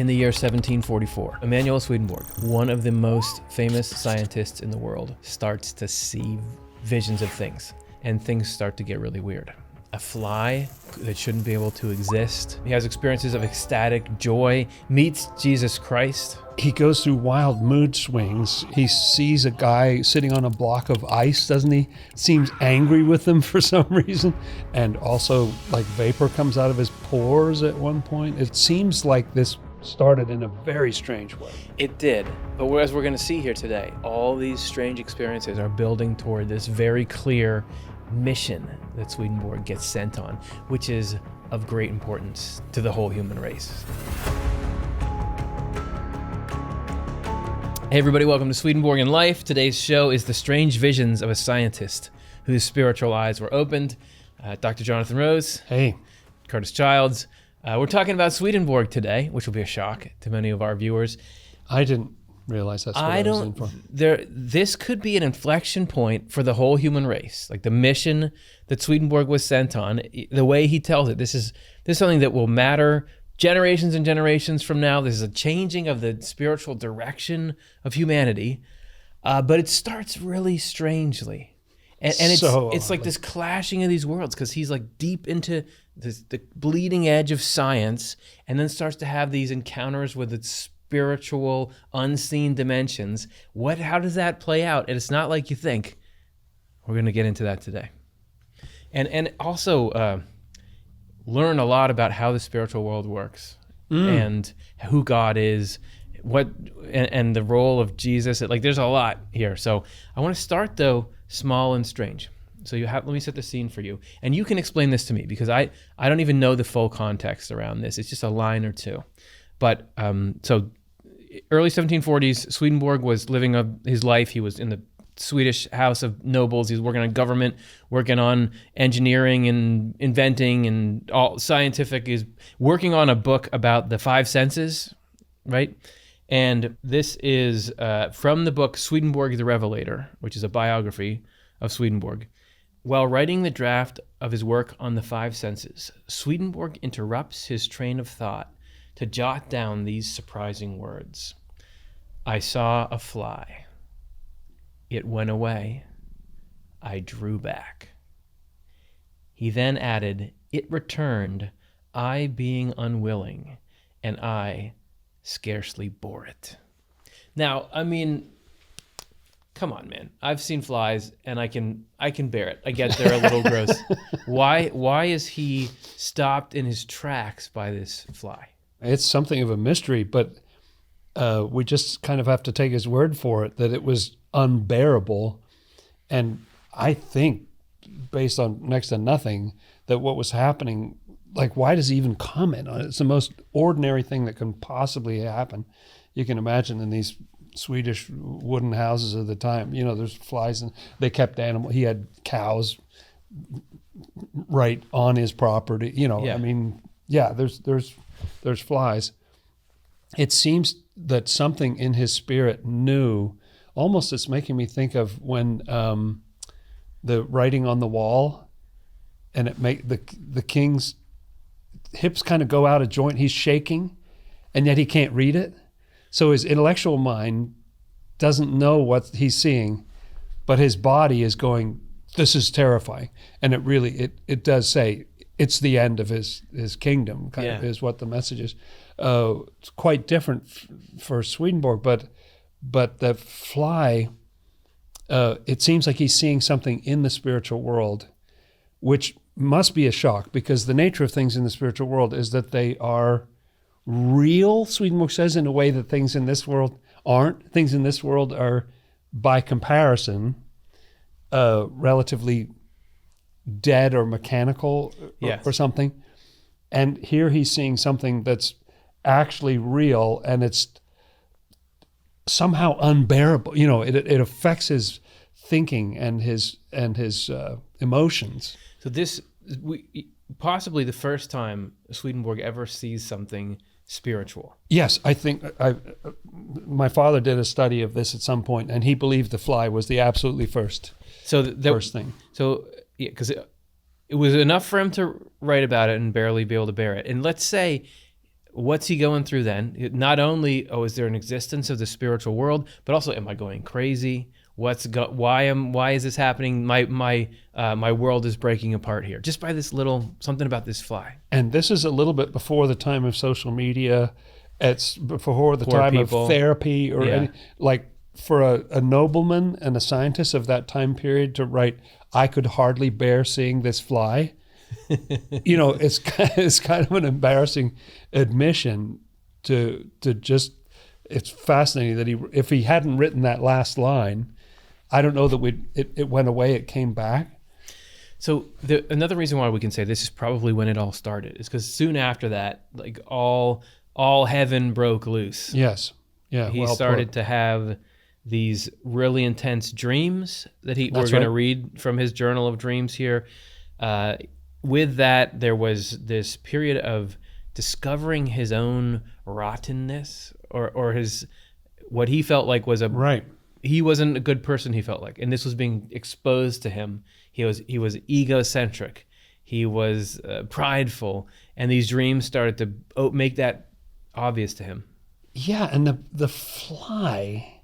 In the year 1744, Emanuel Swedenborg, one of the most famous scientists in the world, starts to see visions of things, and things start to get really weird. A fly that shouldn't be able to exist. He has experiences of ecstatic joy, meets Jesus Christ. He goes through wild mood swings. He sees a guy sitting on a block of ice, doesn't he? Seems angry with him for some reason. And also, like, vapor comes out of his pores at one point. It seems like this started in a very strange way. It did, but as we're going to see here today, all these strange experiences are building toward this very clear mission that Swedenborg gets sent on, which is of great importance to the whole human race. Hey everybody, welcome to Swedenborg in Life. Today's show is the strange visions of a scientist whose spiritual eyes were opened. Dr. Jonathan Rose. Hey. Curtis Childs. We're talking about Swedenborg today, which will be a shock to many of our viewers. I didn't realize that's what I was in for. This could be an inflection point for the whole human race. Like the mission that Swedenborg was sent on, the way he tells it, this is something that will matter generations and generations from now. This is a changing of the spiritual direction of humanity, but it starts really strangely. And it's like this clashing of these worlds, because he's like deep into the bleeding edge of science, and then starts to have these encounters with its spiritual, unseen dimensions. How does that play out? And it's not like you think. We're going to get into that today. And also learn a lot about how the spiritual world works and who God is, and the role of Jesus. Like, there's a lot here. So I want to start, though, small and strange. So let me set the scene for you. And you can explain this to me, because I don't even know the full context around this. It's just a line or two. But so early 1740s, Swedenborg was living his life. He was in the Swedish House of Nobles. He was working on government, working on engineering and inventing and all scientific. He's working on a book about the five senses, right? And this is from the book Swedenborg the Revelator, which is a biography of Swedenborg. While writing the draft of his work on the five senses, Swedenborg interrupts his train of thought to jot down these surprising words. I saw a fly. It went away. I drew back. He then added, it returned, I being unwilling, and I scarcely bore it. Now, I mean, come on, man. I've seen flies, and I can bear it. I get they're a little gross. Why is he stopped in his tracks by this fly? It's something of a mystery, but we just kind of have to take his word for it that it was unbearable. And I think, based on next to nothing, that what was happening, like, why does he even comment on it? It's the most ordinary thing that can possibly happen. You can imagine in these Swedish wooden houses of the time, there's flies, and they kept animals. He had cows right on his property. Yeah. I mean, yeah, there's flies. It seems that something in his spirit knew. Almost, it's making me think of when the writing on the wall, and it make the king's hips kind of go out of joint. He's shaking, and yet he can't read it. So his intellectual mind doesn't know what he's seeing, but his body is going, this is terrifying. And it really, it does say it's the end of his kingdom, kind of is what the message is. It's quite different for Swedenborg, but the fly, it seems like he's seeing something in the spiritual world, which must be a shock, because the nature of things in the spiritual world is that they are real, Swedenborg says, in a way that things in this world aren't. Things in this world are, by comparison, relatively dead or mechanical or something. And here he's seeing something that's actually real, and it's somehow unbearable. It affects his thinking and his emotions. So this possibly the first time Swedenborg ever sees something spiritual. Yes, I think my father did a study of this at some point, and he believed the fly was the absolutely first thing. So, yeah, because it was enough for him to write about it and barely be able to bear it. And let's say what's he going through then? Not only, is there an existence of the spiritual world, but also, am I going crazy? Why is this happening? My world is breaking apart here. Just by this little something about this fly. And this is a little bit before the time of social media. It's before the Poor time people. of therapy or like for a nobleman and a scientist of that time period to write, I could hardly bear seeing this fly. It's kind of an embarrassing admission to just. It's fascinating that if he hadn't written that last line, I don't know that it went away. It came back. So another reason why we can say this is probably when it all started is because soon after that, like all heaven broke loose. Yes. Yeah. He started to have these really intense dreams that we're going to read from his journal of dreams here. With that, there was this period of discovering his own rottenness or his what he felt like was he wasn't a good person, he felt like, and this was being exposed to him. He was egocentric, he was prideful, and these dreams started to make that obvious to him. Yeah, and the fly,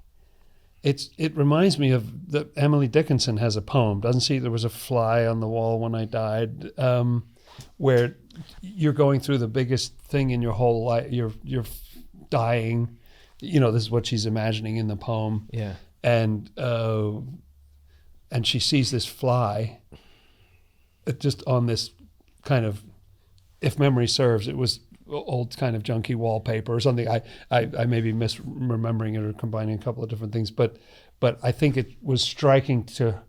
it reminds me of Emily Dickinson has a poem, doesn't she? There was a fly on the wall when I died, where you're going through the biggest thing in your whole life. You're dying. This is what she's imagining in the poem. Yeah. And she sees this fly just on this kind of, if memory serves, it was old kind of junky wallpaper or something. I may be misremembering it or combining a couple of different things, but I think it was striking to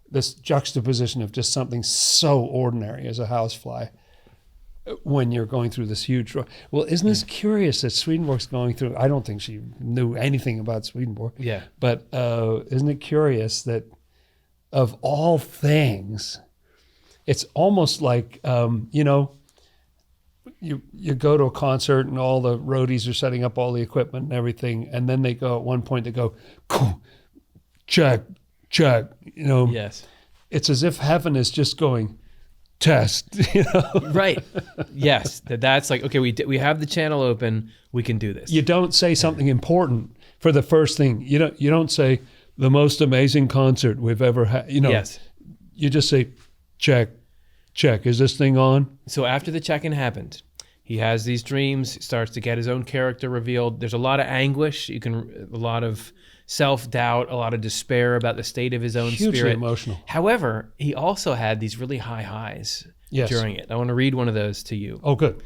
this juxtaposition of just something so ordinary as a housefly when you're going through this huge. Well, isn't this curious that Swedenborg's going through? I don't think she knew anything about Swedenborg. Yeah. But isn't it curious that of all things, it's almost like you go to a concert and all the roadies are setting up all the equipment and everything, and then they go at one point they go, check. Yes. It's as if heaven is just going, test. Right. Yes. That's like, okay, we have the channel open, we can do this. You don't say something important for the first thing. You don't say the most amazing concert we've ever had. Yes. You just say, check. Is this thing on? So after the check-in happened, he has these dreams, starts to get his own character revealed. There's a lot of anguish. A lot of self-doubt, a lot of despair about the state of his own Hugely spirit. Emotional. However, he also had these really high highs during it. I want to read one of those to you. Oh, good.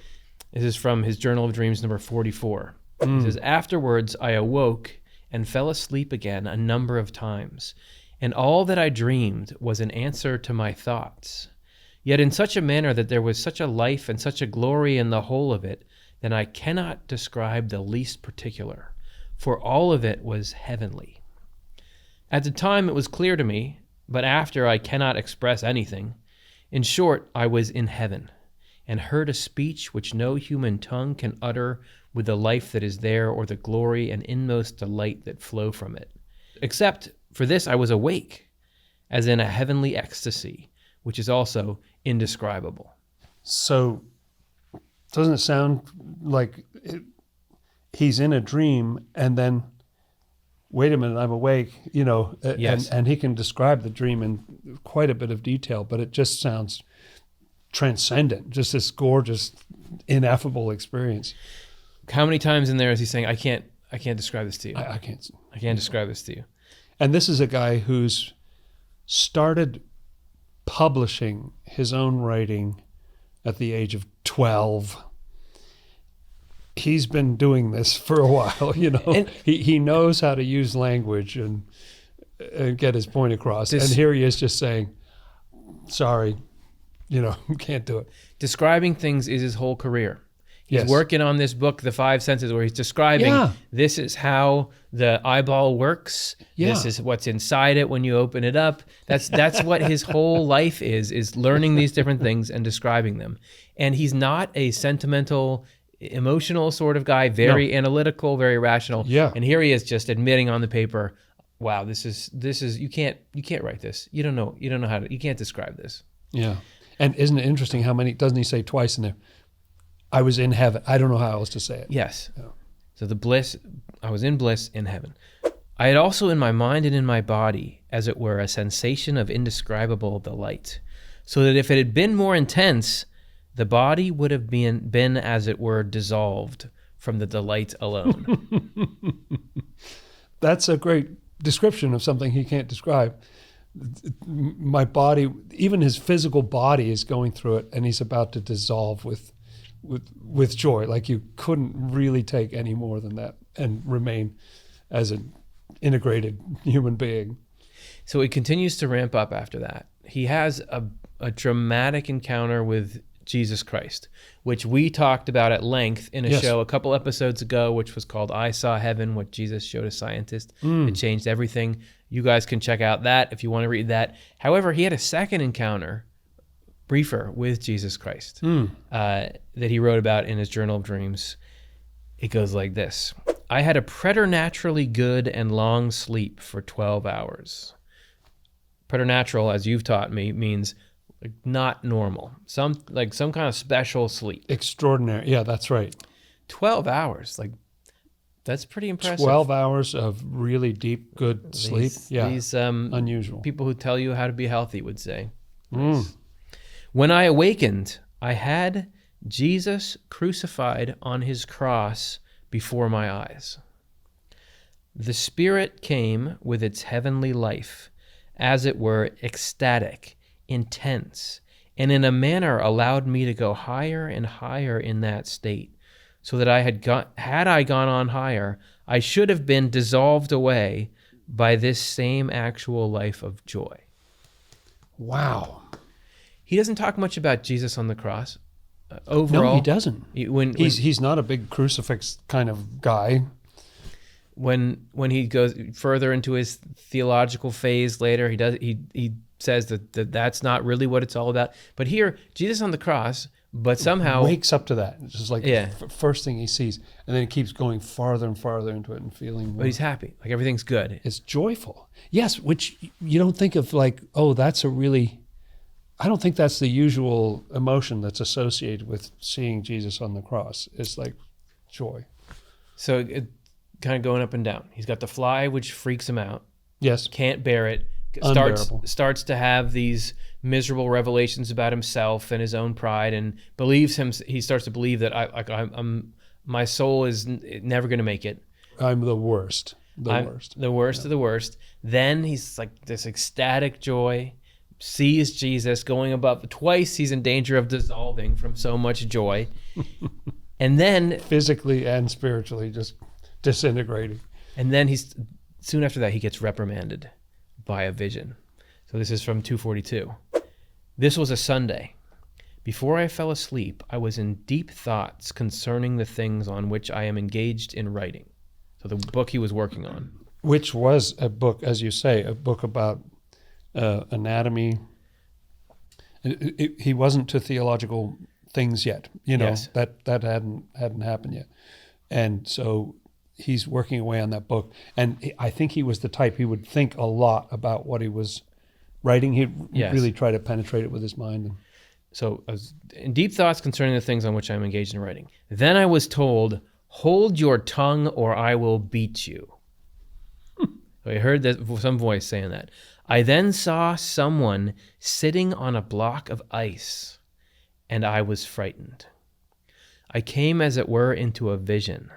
This is from his Journal of Dreams number 44. It says, afterwards I awoke and fell asleep again a number of times, and all that I dreamed was an answer to my thoughts. Yet in such a manner that there was such a life and such a glory in the whole of it, that I cannot describe the least particular, for all of it was heavenly. At the time it was clear to me, but after I cannot express anything. In short, I was in heaven, and heard a speech which no human tongue can utter with the life that is there or the glory and inmost delight that flow from it. Except for this I was awake, as in a heavenly ecstasy, which is also indescribable. So doesn't it sound like he's in a dream and then, wait a minute, I'm awake, Yes. and he can describe the dream in quite a bit of detail, but it just sounds transcendent, just this gorgeous, ineffable experience. How many times in there is he saying, I can't describe this to you. I can't. I can't describe this to you. And this is a guy who's started publishing his own writing at the age of 12. He's been doing this for a while, And he knows how to use language and get his point across. And here he is just saying, sorry, can't do it. Describing things is his whole career. He's Yes. working on this book, The Five Senses, where he's describing this is how the eyeball works. Yeah. This is what's inside it when you open it up. That's what his whole life is learning these different things and describing them. And he's not a sentimental, emotional sort of guy, very analytical, very rational. Yeah. And here he is just admitting on the paper, wow, this is you can't write this. You don't know how to, you can't describe this. Yeah. And isn't it interesting how many, doesn't he say twice in there, I was in heaven. I don't know how else to say it. Yes. Yeah. So the bliss, I was in bliss in heaven. I had also in my mind and in my body, as it were, a sensation of indescribable delight, so that if it had been more intense, the body would have been as it were, dissolved from the delight alone. That's a great description of something he can't describe. My body, even his physical body is going through it, and he's about to dissolve with joy. Like you couldn't really take any more than that and remain as an integrated human being. So it continues to ramp up after that. He has a dramatic encounter with Jesus Christ, which we talked about at length in a show a couple episodes ago, which was called I Saw Heaven, what Jesus showed a scientist. It changed everything. You guys can check out that if you want to read that. However, he had a second encounter, briefer, with Jesus Christ that he wrote about in his Journal of Dreams. It goes like this. I had a preternaturally good and long sleep for 12 hours. Preternatural, as you've taught me, means not normal. Some kind of special sleep. Extraordinary. Yeah, that's right. 12 hours. That's pretty impressive. 12 hours of really deep, good sleep. Yeah, these unusual. People who tell you how to be healthy would say. When I awakened, I had Jesus crucified on his cross before my eyes. The Spirit came with its heavenly life, as it were, ecstatic, intense, and in a manner allowed me to go higher and higher in that state, so that had I gone on higher, I should have been dissolved away by this same actual life of joy. Wow. He doesn't talk much about Jesus on the cross. Overall, No, he doesn't. He's not a big crucifix kind of guy. When he goes further into his theological phase later, he says that that's not really what it's all about. But here, Jesus on the cross, but somehow wakes up to that. It's just like the first thing he sees, and then he keeps going farther and farther into it and feeling more. But he's happy, like everything's good. It's joyful. Yes, which you don't think of like, oh, that's a really. I don't think that's the usual emotion that's associated with seeing Jesus on the cross. It's like joy. So it kind of going up and down. He's got the fly, which freaks him out. Yes. Can't bear it. Starts to have these miserable revelations about himself and his own pride, and he starts to believe that my soul is never going to make it. I'm the worst. The worst of the worst. Then he's like this ecstatic joy. Sees Jesus going above. Twice he's in danger of dissolving from so much joy. And then physically and spiritually just disintegrating. And then soon after that he gets reprimanded by a vision. So this is from 242. This was a Sunday. Before I fell asleep, I was in deep thoughts concerning the things on which I am engaged in writing. So the book he was working on. Which was a book, as you say, a book about anatomy. He wasn't to theological things yet, Yes. that hadn't happened yet, and so he's working away on that book. And I think he was the type, he would think a lot about what he was writing. He'd really try to penetrate it with his mind. So I was in deep thoughts concerning the things on which I'm engaged in writing. Then I was told, "Hold your tongue, or I will beat you." So I heard some voice saying that. I then saw someone sitting on a block of ice, and I was frightened. I came, as it were, into a vision.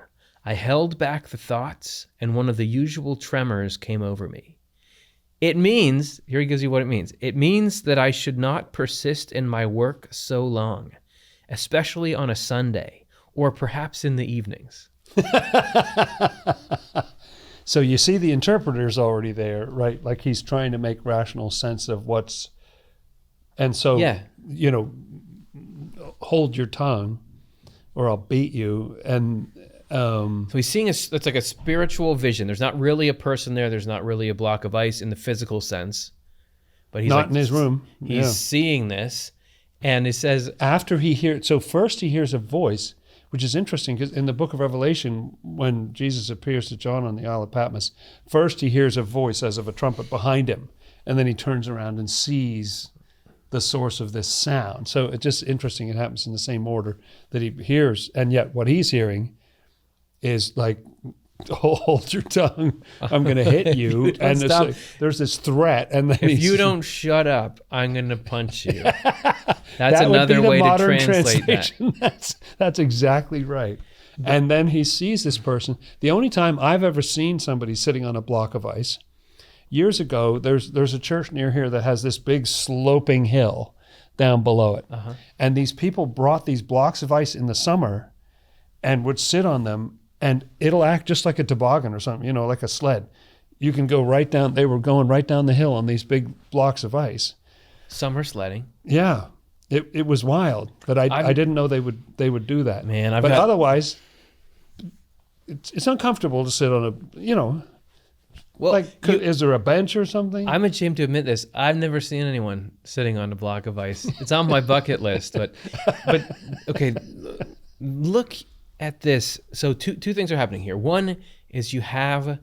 I held back the thoughts, and one of the usual tremors came over me. It means, here he gives you what it means. It means that I should not persist in my work so long, especially on a Sunday, or perhaps in the evenings. So you see the interpreter's already there, right? Like he's trying to make rational sense of what's, and so, hold your tongue or I'll beat you. And so he's seeing it's like a spiritual vision. There's not really a person there. There's not really a block of ice in the physical sense, but he's not in his room. He's seeing this, and it says after so first he hears a voice, which is interesting because in the book of Revelation, when Jesus appears to John on the Isle of Patmos, first he hears a voice as of a trumpet behind him, and then he turns around and sees the source of this sound. So it's just interesting. It happens in the same order that he hears, and yet what he's hearing is like, hold your tongue, I'm going to hit you. And there's this threat. And then if you don't shut up, I'm going to punch you. That's another way to translate that. That's exactly right. And then he sees this person. The only time I've ever seen somebody sitting on a block of ice, years ago, there's a church near here that has this big sloping hill down below it. Uh-huh. And these people brought these blocks of ice in the summer and would sit on them, and it'll act just like a toboggan or something, like a sled. You can go right down. They were going right down the hill on these big blocks of ice. Summer sledding. Yeah. It was wild, but I didn't know they would do that. Man, otherwise, it's uncomfortable to sit on a, well, is there a bench or something? I'm ashamed to admit this. I've never seen anyone sitting on a block of ice. It's on my bucket list, but okay, look at this. So two things are happening here. One is you have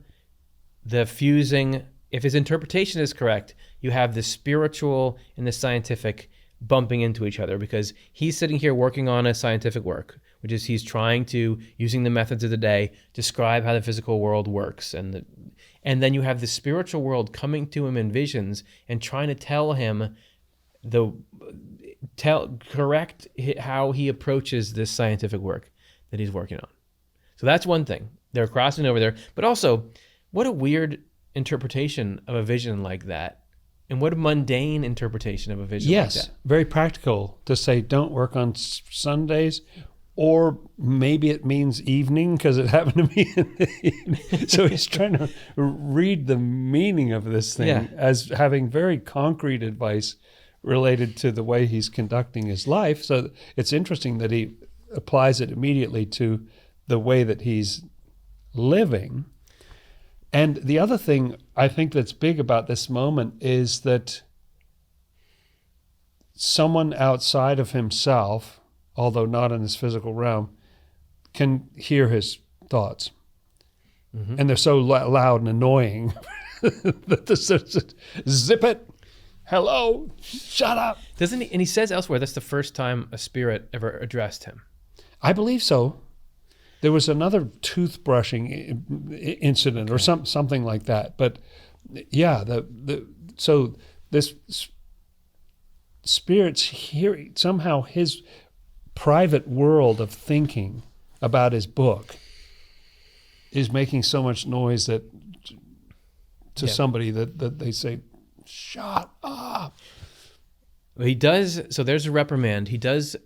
the fusing, if his interpretation is correct, you have the spiritual and the scientific bumping into each other, because he's sitting here working on a scientific work, which is he's trying to, using the methods of the day, describe how the physical world works. And then you have the spiritual world coming to him in visions and trying to tell him correct how he approaches this scientific work that he's working on. So that's one thing. They're crossing over there. But also, what a weird interpretation of a vision like that. And what a mundane interpretation of a vision like that. Yes, very practical to say don't work on Sundays, or maybe it means evening because it happened to me in the evening. So he's trying to read the meaning of this thing as having very concrete advice related to the way he's conducting his life. So it's interesting that he applies it immediately to the way that he's living. And the other thing I think that's big about this moment is that someone outside of himself, although not in his physical realm, can hear his thoughts. Mm-hmm. And they're so loud and annoying that this zip it, hello, shut up. Doesn't he? And he says elsewhere that's the first time a spirit ever addressed him. I believe so. There was another toothbrushing incident or something like that. But yeah, so this spirit's hearing, somehow his private world of thinking about his book is making so much noise that to somebody that they say, shut up. He does, so there's a reprimand. He does,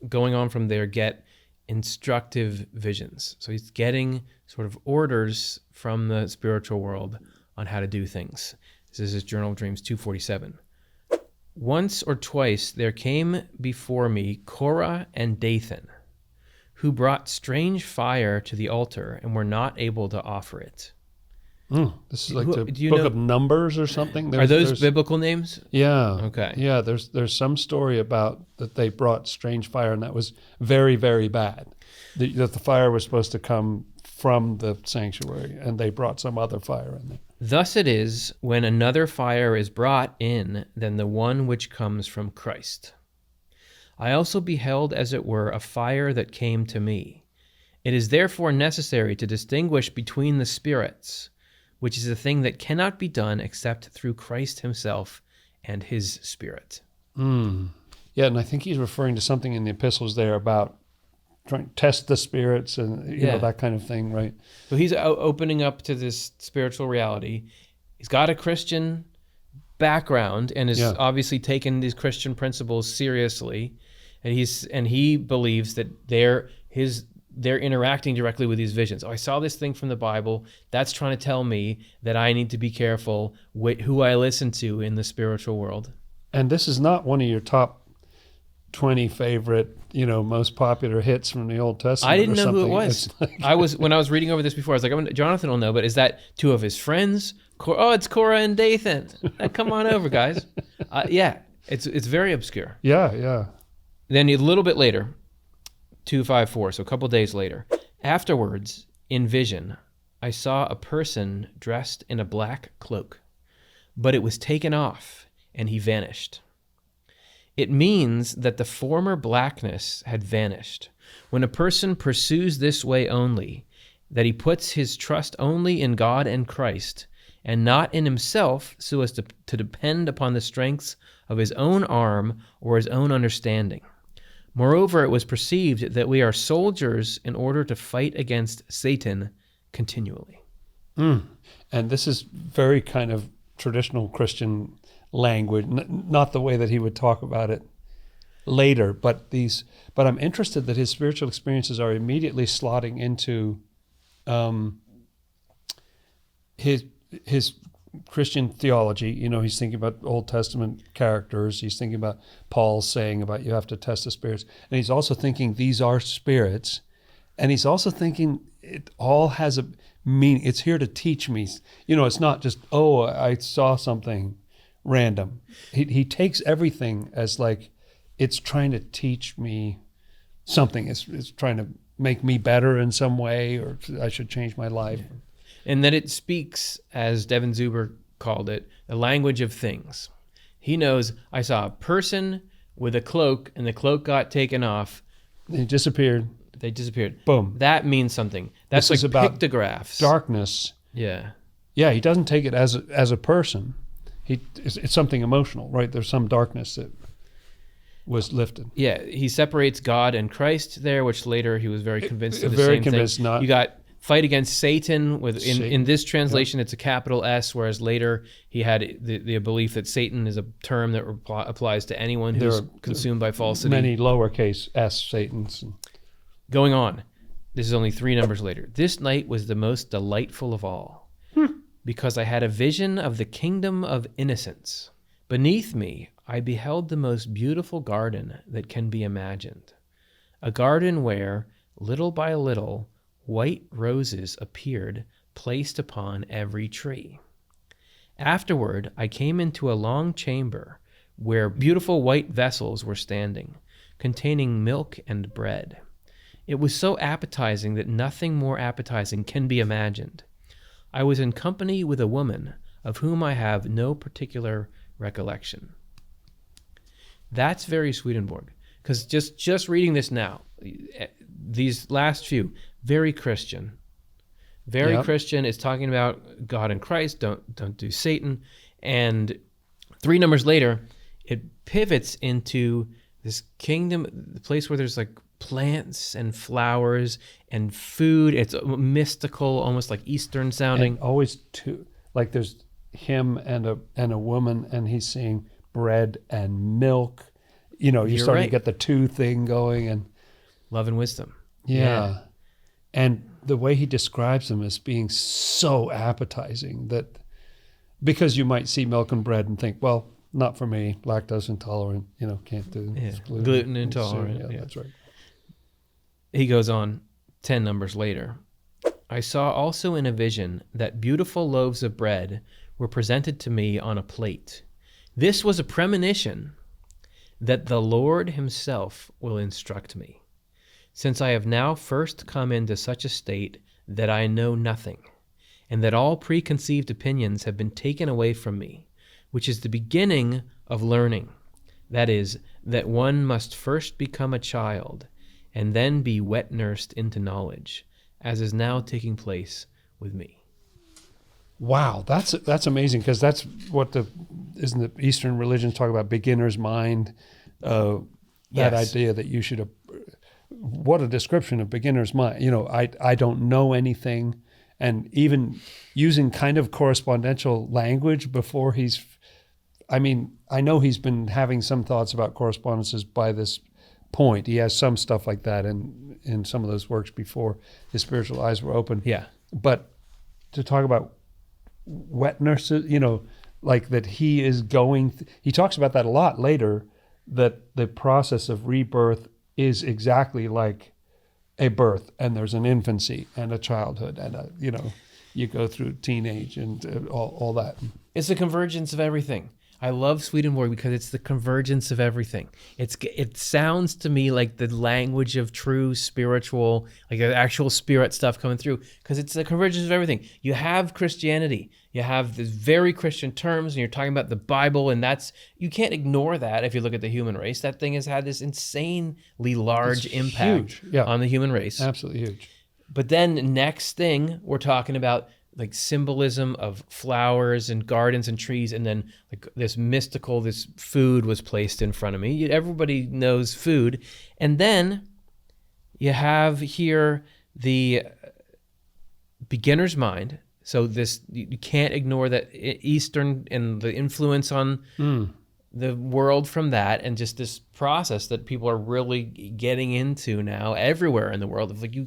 going on from there, get instructive visions. So he's getting sort of orders from the spiritual world on how to do things. This is his Journal of Dreams 247. Once or twice there came before me Korah and Dathan, who brought strange fire to the altar and were not able to offer it. This is like the book of Numbers or something. Are those biblical names? Yeah. Okay. Yeah, there's some story about that they brought strange fire, and that was very, very bad. That the fire was supposed to come from the sanctuary, and they brought some other fire in there. Thus it is, when another fire is brought in than the one which comes from Christ. I also beheld, as it were, a fire that came to me. It is therefore necessary to distinguish between the spirits, which is a thing that cannot be done except through Christ himself and his Spirit. Yeah, and I think he's referring to something in the epistles there about trying to test the spirits and you know that kind of thing, right? So he's opening up to this spiritual reality. He's got a Christian background and is obviously taken these Christian principles seriously, and he believes that they're interacting directly with these visions. Oh, I saw this thing from the Bible. That's trying to tell me that I need to be careful who I listen to in the spiritual world. And this is not one of your top 20 favorite, most popular hits from the Old Testament. I didn't know who it was. When I was reading over this before, I was like, Jonathan will know, but is that two of his friends? It's Korah and Dathan. Come on over, guys. It's very obscure. Yeah. Then a little bit later, 254, so a couple days later. Afterwards, in vision, I saw a person dressed in a black cloak, but it was taken off, and he vanished. It means that the former blackness had vanished. When a person pursues this way only, that he puts his trust only in God and Christ, and not in himself, so as to depend upon the strength of his own arm or his own understanding. Moreover, it was perceived that we are soldiers in order to fight against Satan continually. And this is very kind of traditional Christian language, not the way that he would talk about it later, but I'm interested that his spiritual experiences are immediately slotting into his Christian theology. He's thinking about Old Testament characters. He's thinking about Paul's saying about you have to test the spirits. And he's also thinking these are spirits. And he's also thinking it all has a meaning. It's here to teach me. It's not just, I saw something random. He takes everything as like, it's trying to teach me something. It's trying to make me better in some way, or I should change my life. And that it speaks, as Devin Zuber called it, the language of things. He knows, I saw a person with a cloak, and the cloak got taken off. They disappeared. Boom. That means something. That's this like is about pictographs. Darkness. Yeah. Yeah, he doesn't take it as a person. It's something emotional, right? There's some darkness that was lifted. Yeah, he separates God and Christ there, which later he was very convinced of the very same convinced thing. Not you got fight against Satan in this translation, Yep. It's a capital S, whereas later he had the belief that Satan is a term that applies to anyone who's consumed by falsity. Many lowercase s Satans. Going on, this is only 3 numbers later. This night was the most delightful of all, because I had a vision of the kingdom of innocence. Beneath me, I beheld the most beautiful garden that can be imagined, a garden where, little by little, white roses appeared placed upon every tree. Afterward, I came into a long chamber where beautiful white vessels were standing, containing milk and bread. It was so appetizing that nothing more appetizing can be imagined. I was in company with a woman of whom I have no particular recollection. That's very Swedenborg, because just reading this now, these last few, very Christian. Very Yep. Christian. It's talking about God and Christ. Don't do Satan. And 3 numbers later, it pivots into this kingdom, the place where there's like plants and flowers and food. It's mystical, almost like Eastern sounding. And always like there's him and a woman, and he's seeing bread and milk. You're starting right. to get the 2 thing going, and Love and wisdom. yeah. And the way he describes them as being so appetizing that, because you might see milk and bread and think, well, not for me, lactose intolerant, can't do gluten intolerant. Yeah, Yeah. that's right. He goes on 10 numbers later. I saw also in a vision that beautiful loaves of bread were presented to me on a plate. This was a premonition that the Lord himself will instruct me, since I have now first come into such a state that I know nothing, and that all preconceived opinions have been taken away from me, which is the beginning of learning. That is, that one must first become a child, and then be wet-nursed into knowledge, as is now taking place with me. Wow, that's amazing, because that's what isn't the Eastern religions talk about, beginner's mind, that Yes. idea that you should, what a description of beginner's mind. I don't know anything, and even using kind of correspondential language before I know he's been having some thoughts about correspondences by this point. He has some stuff like that in some of those works before his spiritual eyes were open. Yeah. But to talk about wet nurses, like that he is he talks about that a lot later, that the process of rebirth is exactly like a birth, and there's an infancy and a childhood and you go through teenage and all that. It's a convergence of everything. I love Swedenborg because it's the convergence of everything. It sounds to me like the language of true spiritual, like actual spirit stuff coming through, because it's the convergence of everything. You have Christianity, you have these very Christian terms, and you're talking about the Bible, and you can't ignore that if you look at the human race. That thing has had this insanely large impact on the human race. Absolutely huge. But then next thing, we're talking about like symbolism of flowers and gardens and trees, and then like this food was placed in front of me. Everybody knows food. And then you have here the beginner's mind. So you can't ignore that Eastern and the influence on the world from that, and just this process that people are really getting into now everywhere in the world of like, you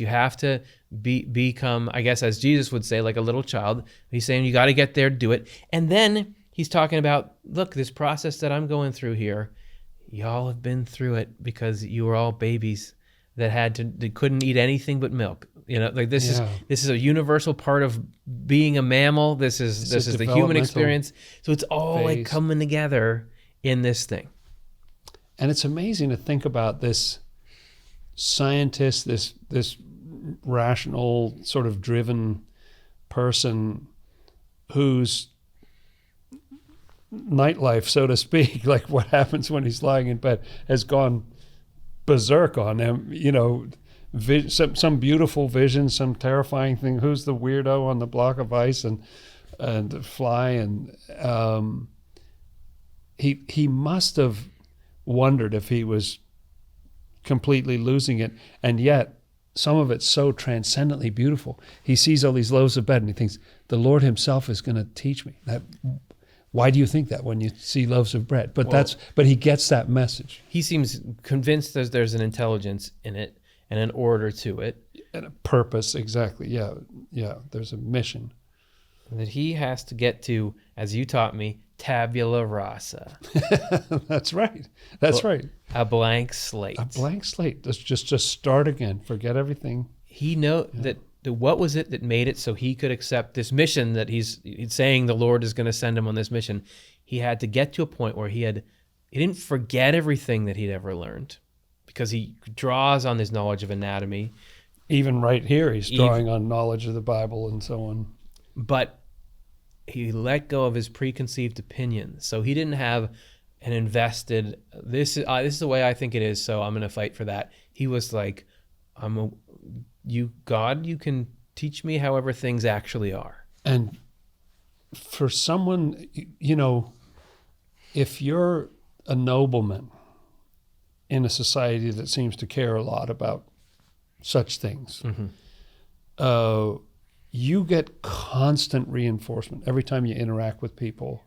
have to become, I guess, as Jesus would say, like a little child. He's saying you got to get there to do it. And then he's talking about, look, this process that I'm going through here, y'all have been through it because you were all babies that couldn't eat anything but milk. Like this is a universal part of being a mammal. This is the human experience. So it's all like coming together in this thing. And it's amazing to think about this scientist, this rational sort of driven person whose nightlife, so to speak, like what happens when he's lying in bed, has gone berserk on him. Some beautiful vision, some terrifying thing. Who's the weirdo on the block of ice and fly? And he must have wondered if he was completely losing it. And yet, some of it's so transcendently beautiful. He sees all these loaves of bread and he thinks, the Lord himself is going to teach me. Why do you think that when you see loaves of bread? But he gets that message. He seems convinced that there's an intelligence in it and an order to it. And a purpose, exactly. Yeah. There's a mission. And that he has to get to, as you taught me, tabula rasa. That's right. Right. A blank slate. A blank slate. Just start again. Forget everything. He that what was it that made it so he could accept this mission that he's saying the Lord is going to send him on this mission. He had to get to a point where he didn't forget everything that he'd ever learned, because he draws on his knowledge of anatomy. Even right here, he's drawing on knowledge of the Bible and so on. But he let go of his preconceived opinions. So he didn't have an invested, this is the way I think it is, so I'm going to fight for that. He was like, God, you can teach me however things actually are. And for someone, if you're a nobleman in a society that seems to care a lot about such things, you get constant reinforcement every time you interact with people.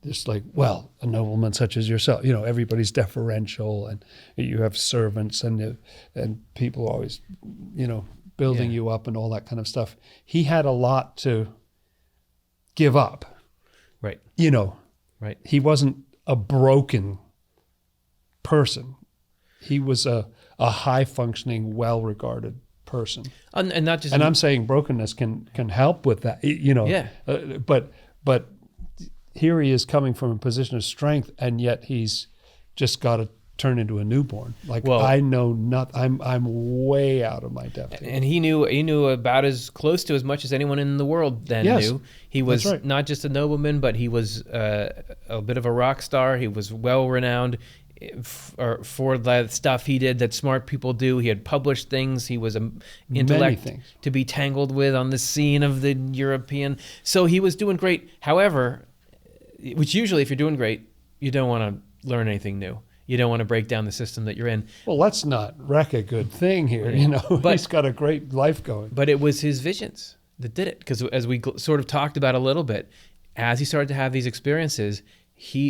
Just like, well, a nobleman such as yourself, everybody's deferential, and you have servants and people always, building you up and all that kind of stuff. He had a lot to give up. Right. Right. He wasn't a broken person. He was a high functioning, well regarded person. And not just. And I'm saying brokenness can help with that. But here he is coming from a position of strength, and yet he's just got to turn into a newborn. I know nothing. I'm way out of my depth. And he knew about as close to as much as anyone in the world then knew. He was not just a nobleman, but he was a bit of a rock star. He was well renowned for the stuff he did that smart people do. He had published things. He was an intellect to be tangled with on the scene of the European. So he was doing great. However, which usually if you're doing great, you don't want to learn anything new. You don't want to break down the system that you're in. Well, let's not wreck a good thing here. But he's got a great life going. But it was his visions that did it. Because as we sort of talked about a little bit, as he started to have these experiences,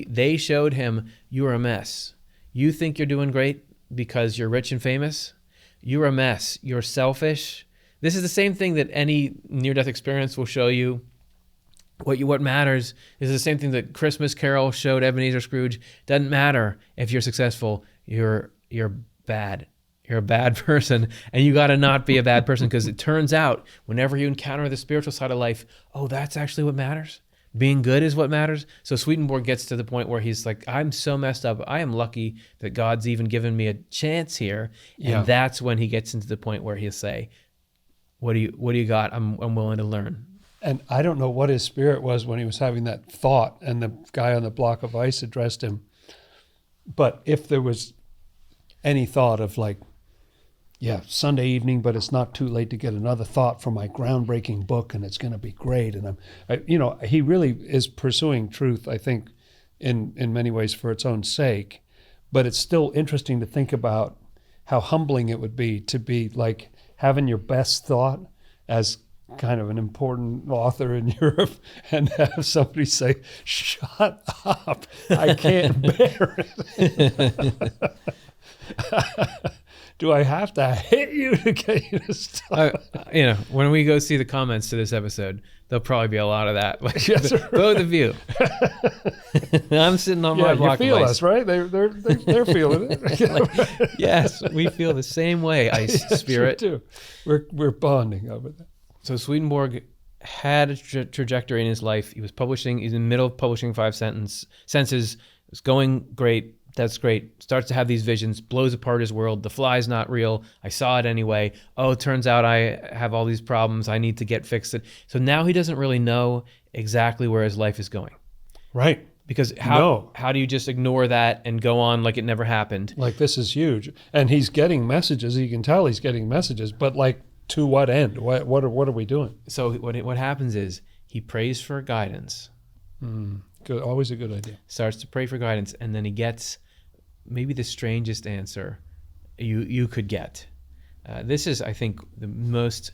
they showed him, you're a mess. You think you're doing great because you're rich and famous? You're a mess. You're selfish. This is the same thing that any near-death experience will show you. What matters is the same thing that Christmas Carol showed Ebenezer Scrooge. Doesn't matter if you're successful. You're bad. You're a bad person, and you got to not be a bad person, because it turns out whenever you encounter the spiritual side of life, that's actually what matters. Being good is what matters. So Swedenborg gets to the point where he's like, I'm so messed up. I am lucky that God's even given me a chance here. And that's when he gets into the point where he'll say, what do you got? I'm willing to learn. And I don't know what his spirit was when he was having that thought and the guy on the block of ice addressed him. But if there was any thought of like, Sunday evening, but it's not too late to get another thought from my groundbreaking book, and it's going to be great. And he really is pursuing truth, I think, in many ways for its own sake. But it's still interesting to think about how humbling it would be to be like having your best thought as kind of an important author in Europe and have somebody say, "Shut up, I can't bear it." Do I have to hit you to get you to stop? When we go see the comments to this episode, there'll probably be a lot of that. Like, Yes, right. both of you. I'm sitting on my block you feel of ice. us, right? They're feeling it. Yes, we feel the same way, ice spirit. Sure too. We're bonding over that. So Swedenborg had a trajectory in his life. He's in the middle of publishing 5 senses. It's going great. That's great. Starts to have these visions, blows apart his world. The fly's not real. I saw it anyway. Oh, it turns out I have all these problems. I need to get fixed. So now he doesn't really know exactly where his life is going. Right. Because how do you just ignore that and go on like it never happened? Like, this is huge. And he's getting messages. You can tell he's getting messages, but like, to what end? What are we doing? So what happens is he prays for guidance. Good. Always a good idea. Starts to pray for guidance, and then he gets maybe the strangest answer you could get. This is, I think, the most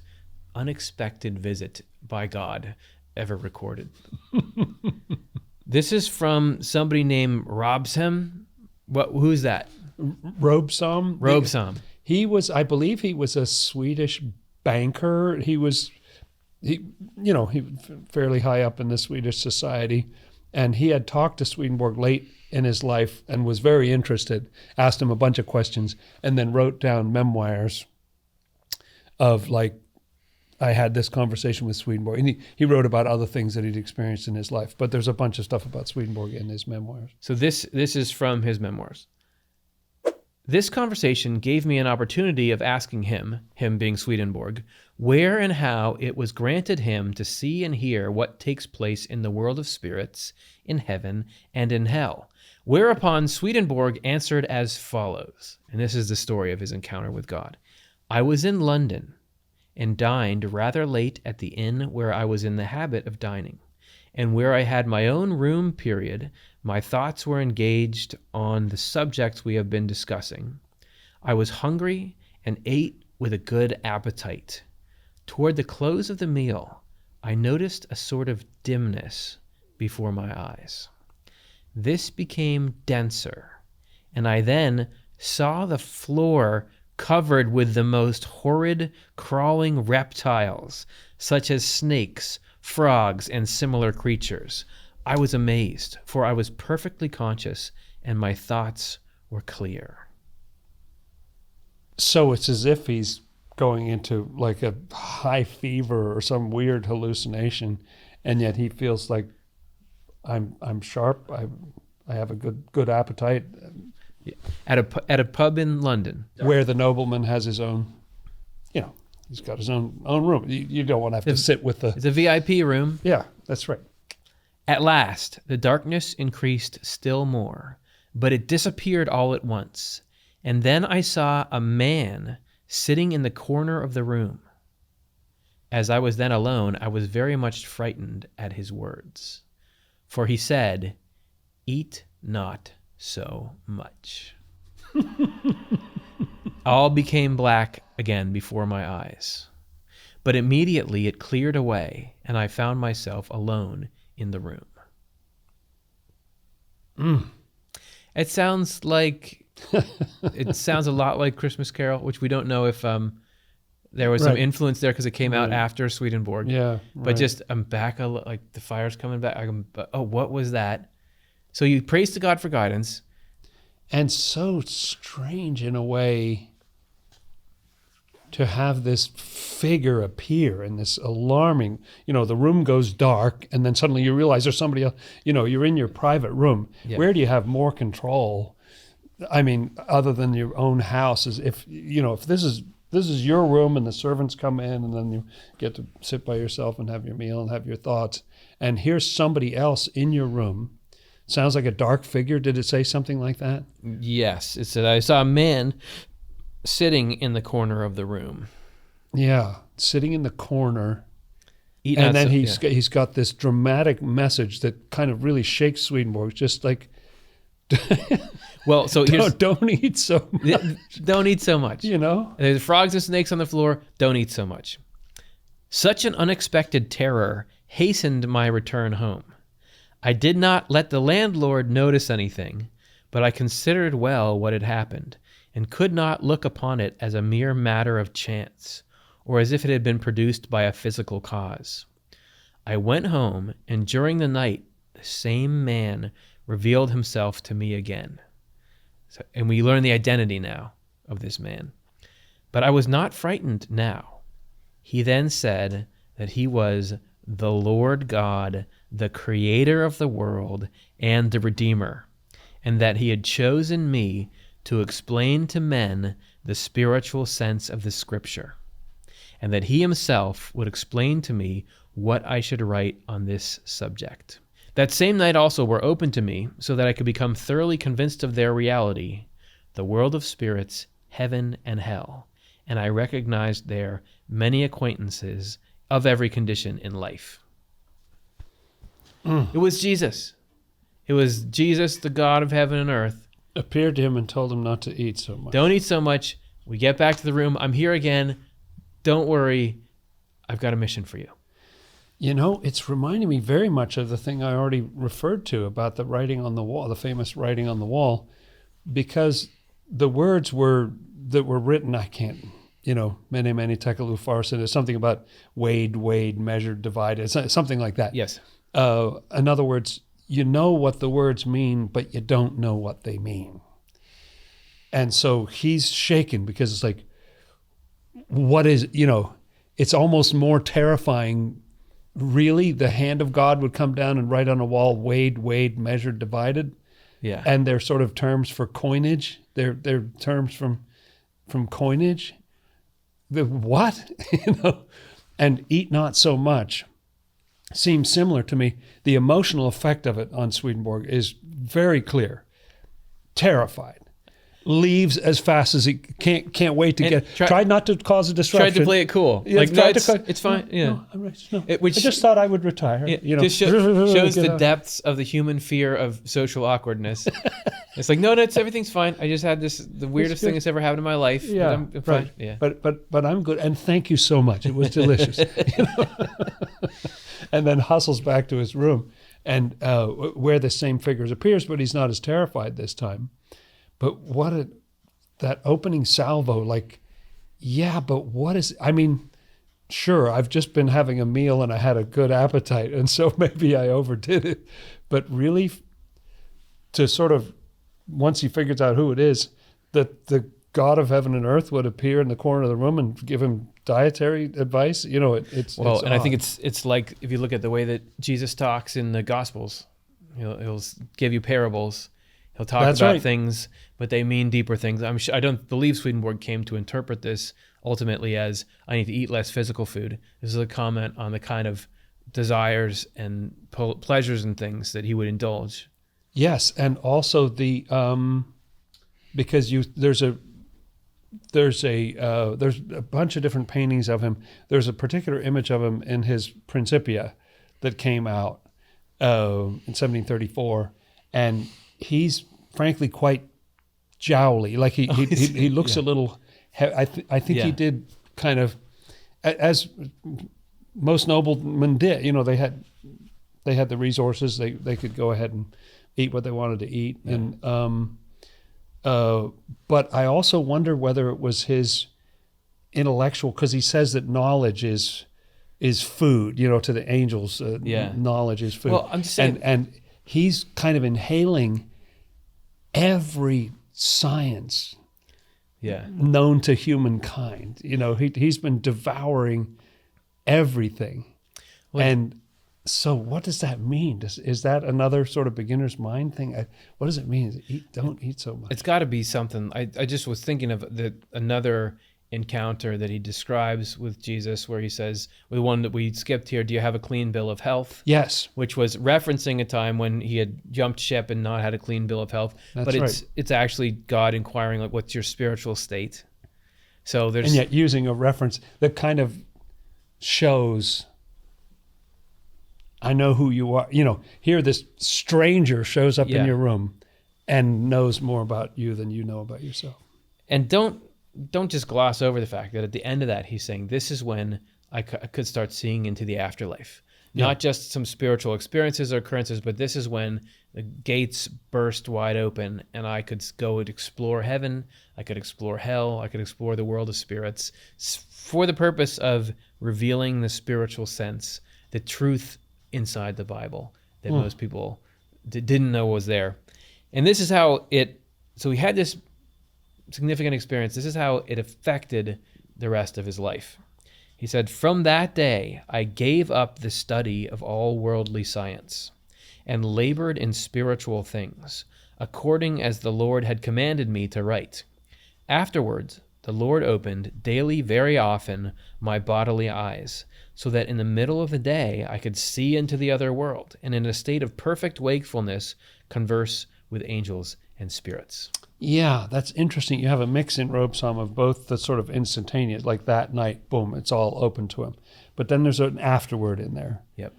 unexpected visit by God ever recorded. This is from somebody named Robsam. Who's that? Robsam. Robsam. I believe he was a Swedish banker. He was fairly high up in the Swedish society. And he had talked to Swedenborg late in his life and was very interested, asked him a bunch of questions, and then wrote down memoirs of like, I had this conversation with Swedenborg. And he wrote about other things that he'd experienced in his life. But there's a bunch of stuff about Swedenborg in his memoirs. So this is from his memoirs. This conversation gave me an opportunity of asking him being Swedenborg, where and how it was granted him to see and hear what takes place in the world of spirits, in heaven, and in hell. Whereupon Swedenborg answered as follows, and this is the story of his encounter with God. I was in London and dined rather late at the inn where I was in the habit of dining, and where I had my own room period. My thoughts were engaged on the subjects we have been discussing. I was hungry and ate with a good appetite. Toward the close of the meal, I noticed a sort of dimness before my eyes. This became denser, and I then saw the floor covered with the most horrid crawling reptiles, such as snakes, frogs, and similar creatures. I was amazed, for I was perfectly conscious, and my thoughts were clear. So it's as if he's going into like a high fever or some weird hallucination, and yet he feels like I'm sharp. I have a good appetite. At a pub in London, where the nobleman has his own, he's got his own room. You don't want to have to sit with the. It's a VIP room. Yeah, that's right. At last, the darkness increased still more, but it disappeared all at once. And then I saw a man sitting in the corner of the room. As I was then alone, I was very much frightened at his words. For he said, "Eat not so much." All became black again before my eyes. But immediately it cleared away, and I found myself alone in the room. It sounds a lot like Christmas Carol, which we don't know if there was some influence there because it came out after Swedenborg. Yeah, but just I'm back, like the fire's coming back. What was that? So you praise to God for guidance, and so strange in a way to have this figure appear in this alarming, the room goes dark and then suddenly you realize there's somebody else, you're in your private room. Yeah. Where do you have more control? I mean, other than your own house, is if this is your room and the servants come in and then you get to sit by yourself and have your meal and have your thoughts. And here's somebody else in your room. Sounds like a dark figure. Did it say something like that? Yes. It said, I saw a man sitting in the corner of the room. Yeah, sitting in the corner. And then he's got this dramatic message that kind of really shakes Swedenborg, just like, well, so don't eat so much. Don't eat so much. There's frogs and snakes on the floor. Don't eat so much. Such an unexpected terror hastened my return home. I did not let the landlord notice anything, but I considered well what had happened, and could not look upon it as a mere matter of chance, or as if it had been produced by a physical cause. I went home, and during the night the same man revealed himself to me again. And we learn the identity now of this man. But I was not frightened now. He then said that he was the Lord God, the creator of the world and the Redeemer, and that he had chosen me to explain to men the spiritual sense of the Scripture, and that he himself would explain to me what I should write on this subject. That same night also were opened to me, so that I could become thoroughly convinced of their reality, the world of spirits, heaven and hell, and I recognized there many acquaintances of every condition in life. It was Jesus. It was Jesus, the God of heaven and earth. Appeared to him and told him not to eat so much. Don't eat so much. We get back to the room. I'm here again. Don't worry. I've got a mission for you. It's reminding me very much of the thing I already referred to about the writing on the wall, the famous writing on the wall, because the words that were written, I can't, mene, mene, tekel, upharsin, there's something about weighed, measured, divided, something like that. Yes. In other words, you know what the words mean, but you don't know what they mean. And so he's shaken because it's like, what is, it's almost more terrifying. Really, the hand of God would come down and write on a wall, weighed, measured, divided. Yeah. And they're sort of terms for coinage. They're terms from coinage. The what? And eat not so much seems similar to me. The emotional effect of it on Swedenborg is very clear. Terrified. Leaves as fast as he can't wait to get. Tried not to cause a disruption. Tried to play it cool. Yeah, like, no, it's fine. No, yeah. I just thought I would retire. Yeah, just shows the depths of the human fear of social awkwardness. It's like, no, everything's fine. I just had the weirdest thing that's ever happened in my life. Yeah, I'm fine. Right. Yeah. But I'm good. And thank you so much. It was delicious. And then hustles back to his room, and where the same figure appears, but he's not as terrified this time. But that opening salvo, like, yeah, but what is, I mean, sure, I've just been having a meal and I had a good appetite, and so maybe I overdid it. But really, to sort of, once he figures out who it is, that the God of heaven and earth would appear in the corner of the room and give him dietary advice, it's well, and odd. I think it's like, if you look at the way that Jesus talks in the Gospels, he'll give you parables. He'll talk about things, but they mean deeper things. I don't believe Swedenborg came to interpret this ultimately as, I need to eat less physical food. This is a comment on the kind of desires and pleasures and things that he would indulge. Yes, and also the because there's a bunch of different paintings of him. There's a particular image of him in his Principia that came out in 1734, and he's frankly quite jowly. Like he looks a little. I think he did kind of, as most noblemen did. They had the resources. They could go ahead and eat what they wanted to eat. Yeah. And but I also wonder whether it was his intellectual, because he says that knowledge is food. To the angels, knowledge is food. Well, I'm just saying, and he's kind of inhaling every science known to humankind. He's been devouring everything. And so what does that mean? Is that another sort of beginner's mind thing? What does it mean? Don't eat so much. It's got to be something. I just was thinking of another encounter that he describes with Jesus where he says, the one that we skipped here, do you have a clean bill of health? Yes. Which was referencing a time when he had jumped ship and not had a clean bill of health. That's but right. It's actually God inquiring, like, what's your spiritual state? So there's... And yet using a reference that kind of shows, I know who you are. Here this stranger shows up in your room and knows more about you than you know about yourself. And don't just gloss over the fact that at the end of that, he's saying, this is when I could start seeing into the afterlife. Not just some spiritual experiences or occurrences, but this is when the gates burst wide open and I could go and explore heaven, I could explore hell, I could explore the world of spirits for the purpose of revealing the spiritual sense, the truth inside the Bible that most people didn't know was there. And this is how so he had this significant experience. This is how it affected the rest of his life. He said, from that day, I gave up the study of all worldly science and labored in spiritual things, according as the Lord had commanded me to write. Afterwards, the Lord opened daily very often my bodily eyes, so that in the middle of the day I could see into the other world, and in a state of perfect wakefulness converse with angels and spirits. Yeah, that's interesting. You have a mix in Robe Psalm of both the sort of instantaneous, like that night, boom, it's all open to him. But then there's an afterword in there. Yep.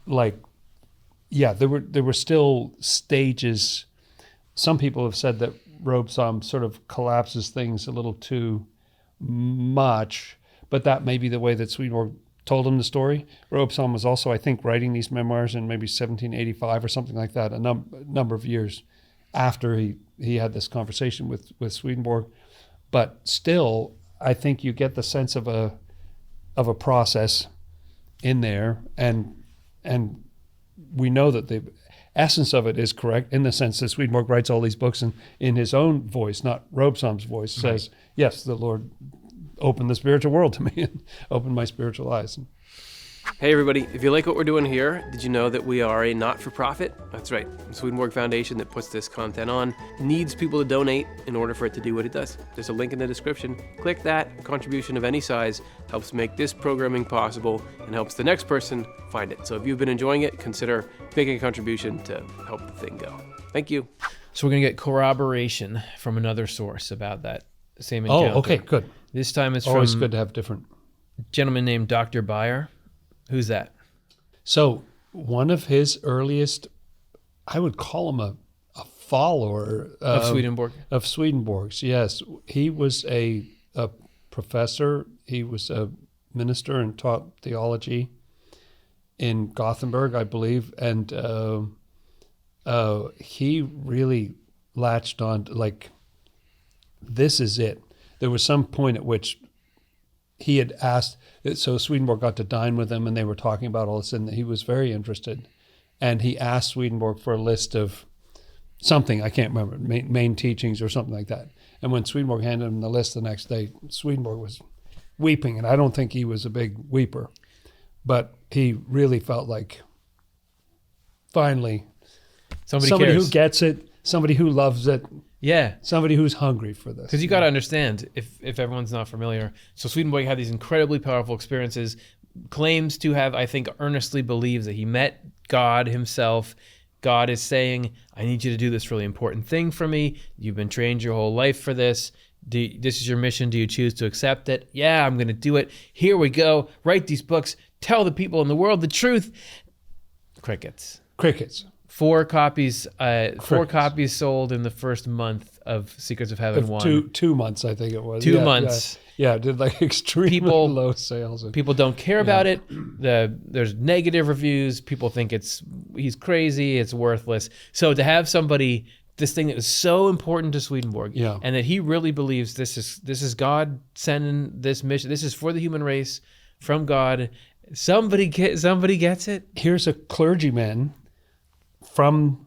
There were still stages. Some people have said that Robe Psalm sort of collapses things a little too much, but that may be the way that Swedenborg told him the story. Robe Psalm was also, I think, writing these memoirs in maybe 1785 or something like that, a number of years after he had this conversation with Swedenborg. But still, I think you get the sense of a process in there, and we know that the essence of it is correct in the sense that Swedenborg writes all these books and in his own voice, not Robe Psalm's voice, says, yes, the Lord opened the spiritual world to me and opened my spiritual eyes. Hey everybody, if you like what we're doing here, did you know that we are a not-for-profit? That's right, the Swedenborg Foundation that puts this content on needs people to donate in order for it to do what it does. There's a link in the description. Click that. A contribution of any size helps make this programming possible and helps the next person find it. So if you've been enjoying it, consider making a contribution to help the thing go. Thank you. So we're going to get corroboration from another source about that same encounter. Oh, okay, good. This time it's always from good to have different. A gentleman named Dr. Beyer. Who's that? So one of his earliest, I would call him a follower of Swedenborg. Of Swedenborg's, yes. He was a professor. He was a minister and taught theology in Gothenburg, I believe. And he really latched on to, like, this is it. There was some point at which he had asked, so Swedenborg got to dine with him and they were talking about all this, and he was very interested. And he asked Swedenborg for a list of something, I can't remember, main teachings or something like that. And when Swedenborg handed him the list the next day, Swedenborg was weeping, and I don't think he was a big weeper, but he really felt like finally somebody who gets it, somebody who loves it. Yeah. Somebody who's hungry for this. Because you got to understand, if everyone's not familiar, so Swedenborg had these incredibly powerful experiences, claims to have, I think, earnestly believes that he met God himself. God is saying, I need you to do this really important thing for me. You've been trained your whole life for this. This is your mission. Do you choose to accept it? Yeah, I'm going to do it. Here we go. Write these books. Tell the people in the world the truth. Crickets. 4 copies sold in the first month of Secrets of Heaven 1. 2 months, I think it was. 2 months. Yeah, did like extremely low sales. People don't care about it. There's negative reviews. People think he's crazy, it's worthless. So to have somebody, this thing that was so important to Swedenborg, and that he really believes this is God sending this mission. This is for the human race from God. Somebody gets it. Here's a clergyman from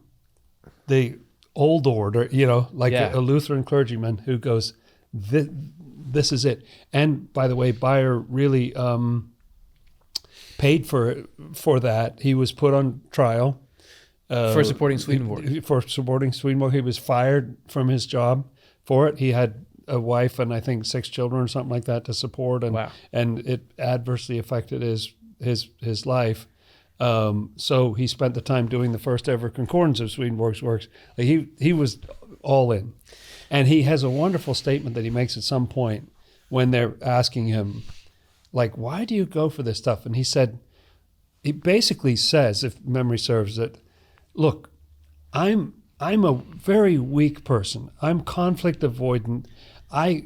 the old order, a Lutheran clergyman who goes, this is it. And by the way, Beyer really paid for that. He was put on trial for supporting Swedenborg. For supporting Swedenborg, he was fired from his job for it. He had a wife and I think 6 children or something like that to support, and wow. and it adversely affected his life. So he spent the time doing the first ever concordance of Swedenborg's works. Like he was all in. And he has a wonderful statement that he makes at some point when they're asking him, like, why do you go for this stuff? And he basically says, if memory serves, that, look, I'm a very weak person. I'm conflict avoidant. I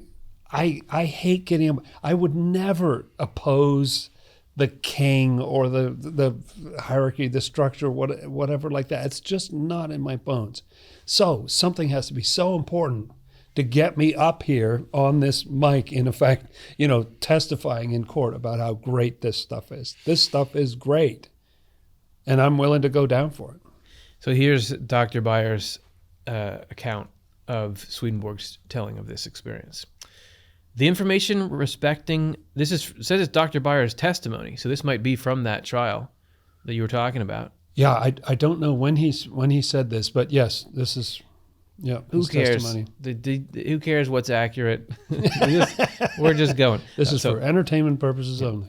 hate getting, I would never oppose the king or the hierarchy, the structure, whatever like that. It's just not in my bones. So something has to be so important to get me up here on this mic, in effect, testifying in court about how great this stuff is. This stuff is great, and I'm willing to go down for it. So here's Dr. Beyer's account of Swedenborg's telling of this experience. The information respecting says it's Dr. Beyer's testimony, so this might be from that trial that you were talking about. Yeah, I don't know when he said this, but yes, this is who cares? Testimony. Who cares what's accurate? We're just going. This is for entertainment purposes only.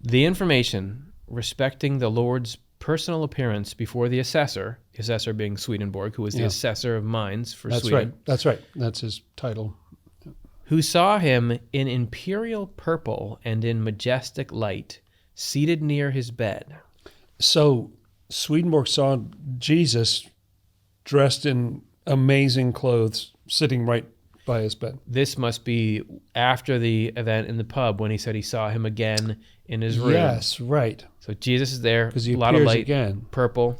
The information respecting the Lord's personal appearance before the assessor being Swedenborg, who was the assessor of mines for Sweden. That's right. That's his title. Who saw him in imperial purple and in majestic light, seated near his bed. So Swedenborg saw Jesus dressed in amazing clothes, sitting right by his bed. This must be after the event in the pub when he said he saw him again in his room. Yes, right. So Jesus is there, because he a lot of light, again. Purple.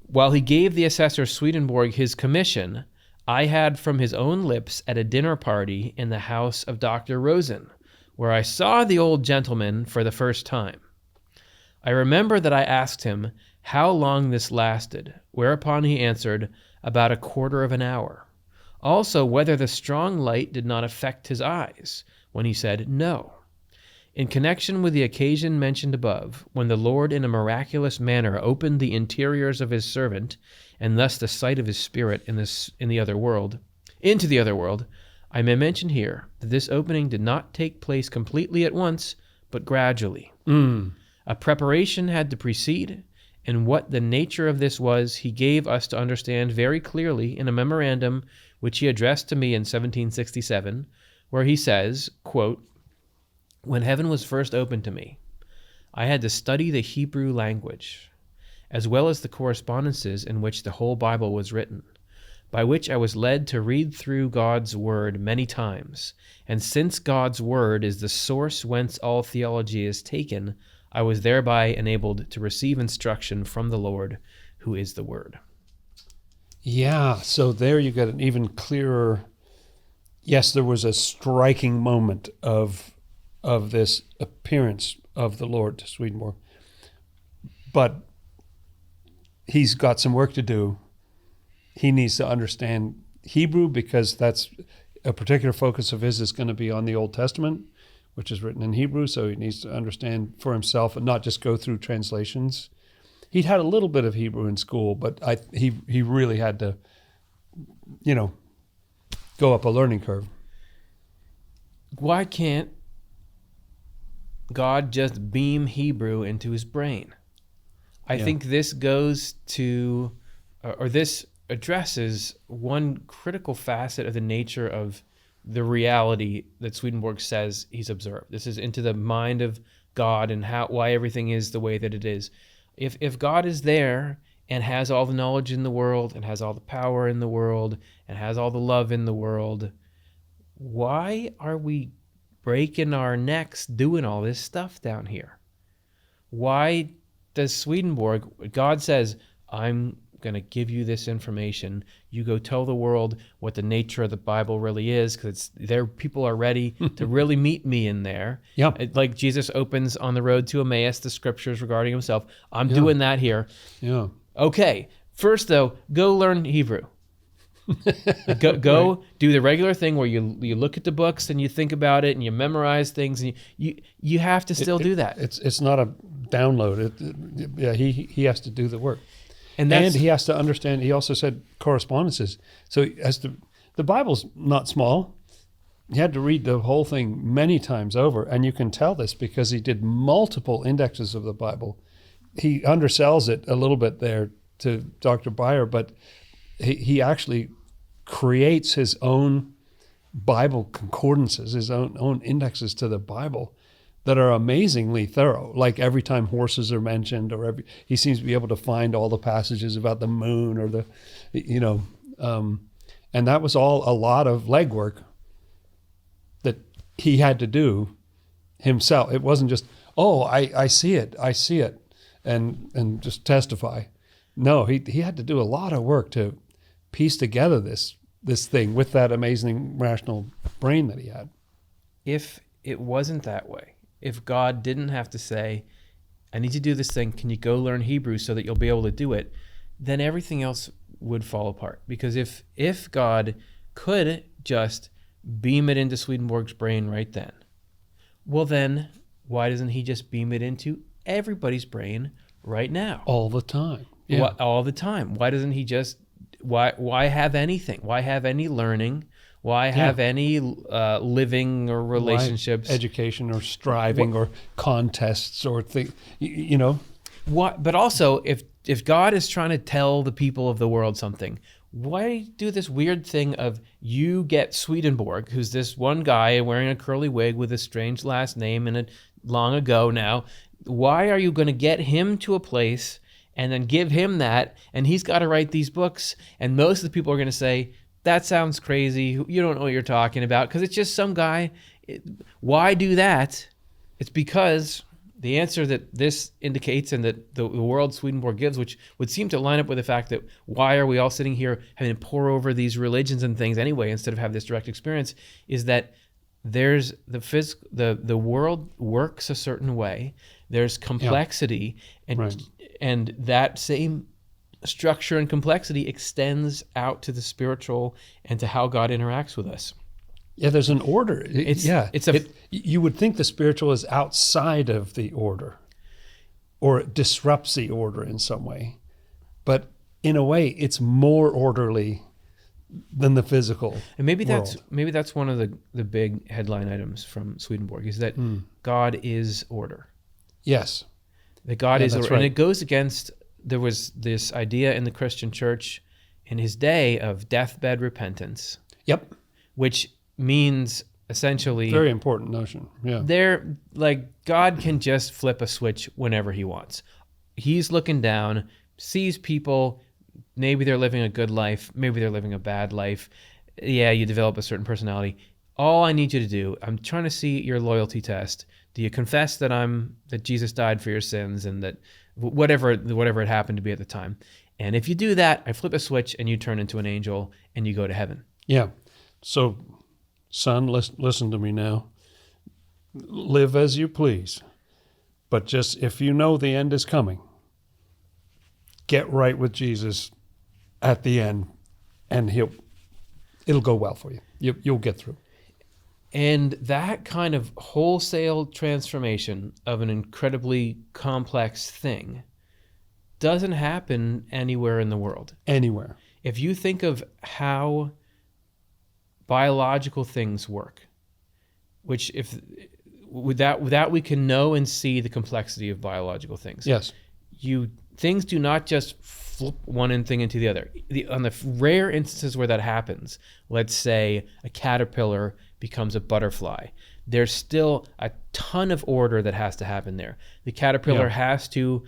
While he gave the assessor Swedenborg his commission, I had from his own lips at a dinner party in the house of Dr. Rosen, where I saw the old gentleman for the first time. I remember that I asked him how long this lasted, whereupon he answered, about a quarter of an hour. Also, whether the strong light did not affect his eyes, when he said no. In connection with the occasion mentioned above, when the Lord in a miraculous manner opened the interiors of his servant, and thus the sight of his spirit into the other world, I may mention here that this opening did not take place completely at once, but gradually. A preparation had to precede, and what the nature of this was, he gave us to understand very clearly in a memorandum which he addressed to me in 1767, where he says, quote, "When heaven was first opened to me, I had to study the Hebrew language, as well as the correspondences in which the whole Bible was written, by which I was led to read through God's word many times, and since God's word is the source whence all theology is taken, I was thereby enabled to receive instruction from the Lord, who is the Word." Yeah, so there you get an even clearer, yes, there was a striking moment of this appearance of the Lord to Swedenborg. But he's got some work to do. He needs to understand Hebrew, because that's a particular focus of his is going to be on the Old Testament, which is written in Hebrew, so he needs to understand for himself and not just go through translations. He'd had a little bit of Hebrew in school, but he really had to, go up a learning curve. Why can't God just beam Hebrew into his brain? I think this goes to, or this addresses one critical facet of the nature of the reality that Swedenborg says he's observed. This is into the mind of God and why everything is the way that it is. If God is there and has all the knowledge in the world and has all the power in the world and has all the love in the world, why are we breaking our necks doing all this stuff down here? Why does Swedenborg, God says, I'm going to give you this information. You go tell the world what the nature of the Bible really is, because people are ready to really meet me in there. Yep. Like Jesus opens on the road to Emmaus the scriptures regarding himself. I'm doing that here. Yeah. Okay. First, though, go learn Hebrew. Go Right. do the regular thing where you look at the books and you think about it and you memorize things, and you have to still do that. It's not a download. Yeah, he has to do the work. And He has to understand. He also said correspondences. So as the Bible's not small. He had to read the whole thing many times over, and you can tell this because he did multiple indexes of the Bible. He undersells it a little bit there to Dr. Beyer, but he actually creates his own Bible concordances, his own indexes to the Bible that are amazingly thorough. Like every time horses are mentioned, or he seems to be able to find all the passages about the moon or and that was all a lot of legwork that he had to do himself. It wasn't just, I see it, and just testify. No, he had to do a lot of work to piece together this thing with that amazing rational brain that he had. If it wasn't that way, if God didn't have to say, I need you to do this thing, can you go learn Hebrew so that you'll be able to do it, then everything else would fall apart. Because if God could just beam it into Swedenborg's brain right then, well then, why doesn't he just beam it into everybody's brain right now? All the time. Yeah. All the time. Why doesn't he just, why have anything? Why have any learning? Why have any living or relationships? Why education or striving or contests or things, What? But also, if God is trying to tell the people of the world something, why do this weird thing of you get Swedenborg, who's this one guy wearing a curly wig with a strange last name and it long ago now? Why are you going to get him to a place and then give him that, and he's got to write these books, and most of the people are going to say, that sounds crazy, you don't know what you're talking about, because it's just some guy. Why do that? It's because the answer that this indicates and that the world Swedenborg gives, which would seem to line up with the fact that why are we all sitting here having to pore over these religions and things anyway instead of have this direct experience, is that there's the world works a certain way. There's complexity, and that same structure and complexity extends out to the spiritual and to how God interacts with us. Yeah, there's an order. You would think the spiritual is outside of the order, or it disrupts the order in some way. But in a way, it's more orderly than the physical. And maybe world. that's one of the big headline items from Swedenborg, is that God is order. Yes. That God is order. Right. And it goes against, there was this idea in the Christian church in his day of deathbed repentance. Yep. Which means essentially, very important notion. Yeah. They're like, God can just flip a switch whenever he wants. He's looking down, sees people, maybe they're living a good life, maybe they're living a bad life. Yeah, you develop a certain personality. All I need you to do, I'm trying to see your loyalty test. Do you confess that Jesus died for your sins, and that whatever it happened to be at the time? And if you do that, I flip a switch and you turn into an angel and you go to heaven. Yeah. So, son, listen to me now. Live as you please. But just, if you know the end is coming, get right with Jesus at the end, and it'll go well for you. You'll get through. And that kind of wholesale transformation of an incredibly complex thing doesn't happen anywhere in the world. Anywhere. If you think of how biological things work, which with that we can know and see the complexity of biological things. Yes. Things do not just flip one thing into the other. On the rare instances where that happens, let's say a caterpillar becomes a butterfly, there's still a ton of order that has to happen there. The caterpillar has to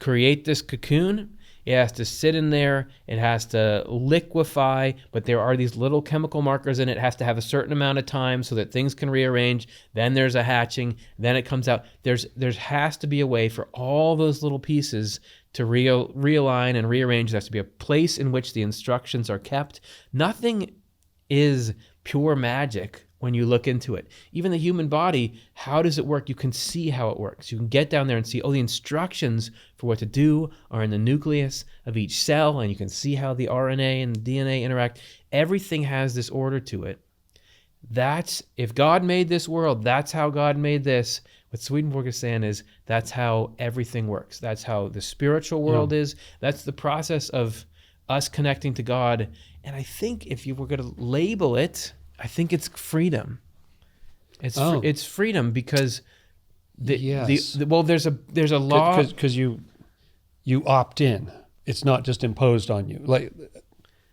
create this cocoon. It has to sit in there. It has to liquefy, but there are these little chemical markers in it. It has to have a certain amount of time so that things can rearrange. Then there's a hatching. Then it comes out. There has to be a way for all those little pieces to realign and rearrange. There has to be a place in which the instructions are kept. Nothing is pure magic when you look into it. Even the human body, how does it work? You can see how it works. You can get down there and see, the instructions for what to do are in the nucleus of each cell, and you can see how the RNA and DNA interact. Everything has this order to it. If God made this world, that's how God made this. What Swedenborg is saying is that's how everything works. That's how the spiritual world is. That's the process of us connecting to God. And I think if you were going to label it, I think it's freedom. It's freedom because there's a law because you opt in. It's not just imposed on you. Like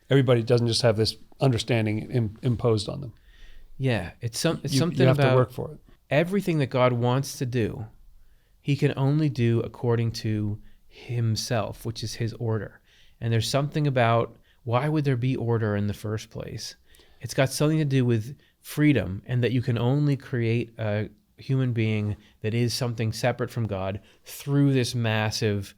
everybody doesn't just have this understanding imposed on them. Yeah, it's something you have about to work for it. Everything that God wants to do, he can only do according to himself, which is his order. And there's something about why would there be order in the first place? It's got something to do with freedom, and that you can only create a human being that is something separate from God through this massive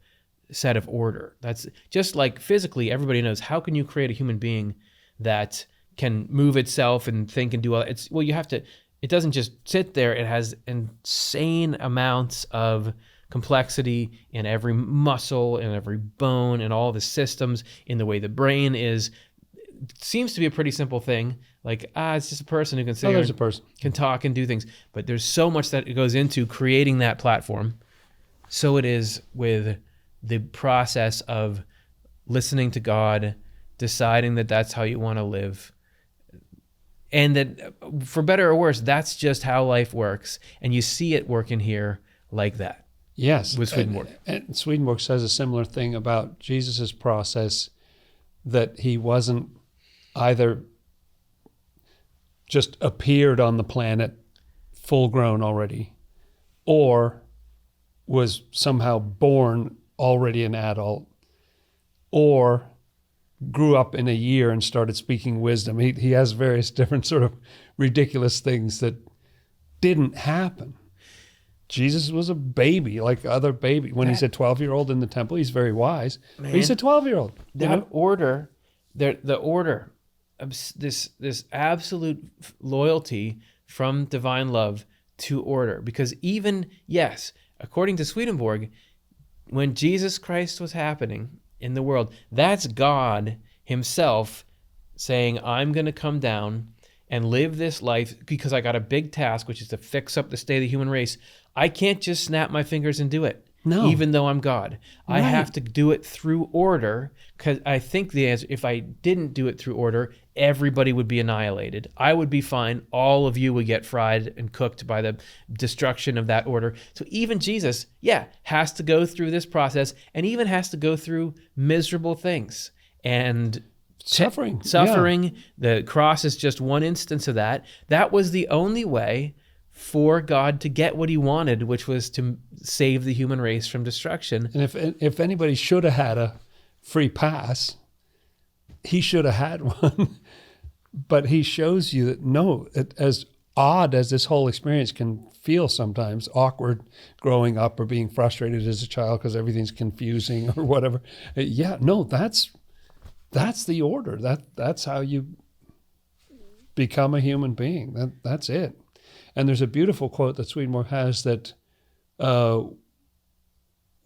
set of order. That's just like physically, everybody knows, how can you create a human being that can move itself and think and do all that? You have to, it doesn't just sit there. It has insane amounts of complexity in every muscle, in every bone, in all the systems, in the way the brain is. It seems to be a pretty simple thing. Like, it's just a person who can sit here and can talk and do things. But there's so much that goes into creating that platform. So it is with the process of listening to God, deciding that that's how you want to live. And that, for better or worse, that's just how life works. And you see it working here like that. Yes. With Swedenborg. And Swedenborg says a similar thing about Jesus' process, that he wasn't either just appeared on the planet full grown already, or was somehow born already an adult, or grew up in a year and started speaking wisdom. He has various different sort of ridiculous things that didn't happen. Jesus was a baby, like other baby. When he's a 12-year-old in the temple, he's very wise. Man, but he's a 12-year-old. That order, the order of this absolute loyalty from divine love to order. Because even, yes, according to Swedenborg, when Jesus Christ was happening in the world, that's God himself saying, I'm going to come down and live this life because I got a big task, which is to fix up the state of the human race. I can't just snap my fingers and do it. No. Even though I'm God. Right. I have to do it through order, because I think the answer, if I didn't do it through order, everybody would be annihilated. I would be fine. All of you would get fried and cooked by the destruction of that order. So even Jesus, has to go through this process, and even has to go through miserable things and suffering. Yeah. The cross is just one instance of that. That was the only way for God to get what he wanted, which was to save the human race from destruction. And if anybody should have had a free pass, he should have had one. But he shows you that no, as odd as this whole experience can feel sometimes, awkward growing up or being frustrated as a child because everything's confusing or whatever. That's the order. That's how you become a human being. That's it. And there's a beautiful quote that Swedenborg has that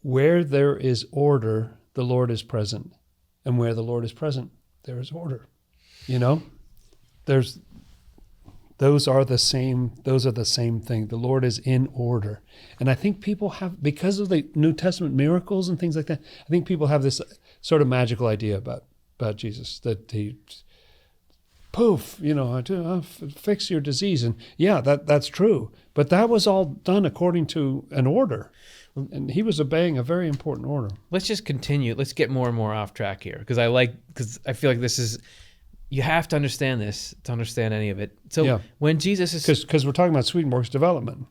where there is order, the Lord is present. And where the Lord is present, there is order. Those are the same thing. The Lord is in order. And I think people have, because of the New Testament miracles and things like that, I think people have this sort of magical idea about Jesus, that he poof, fix your disease. And that's true. But that was all done according to an order. And he was obeying a very important order. Let's just continue. Let's get more and more off track here. Because I feel like this is, you have to understand this to understand any of it. So when Jesus is... Because we're talking about Swedenborg's development.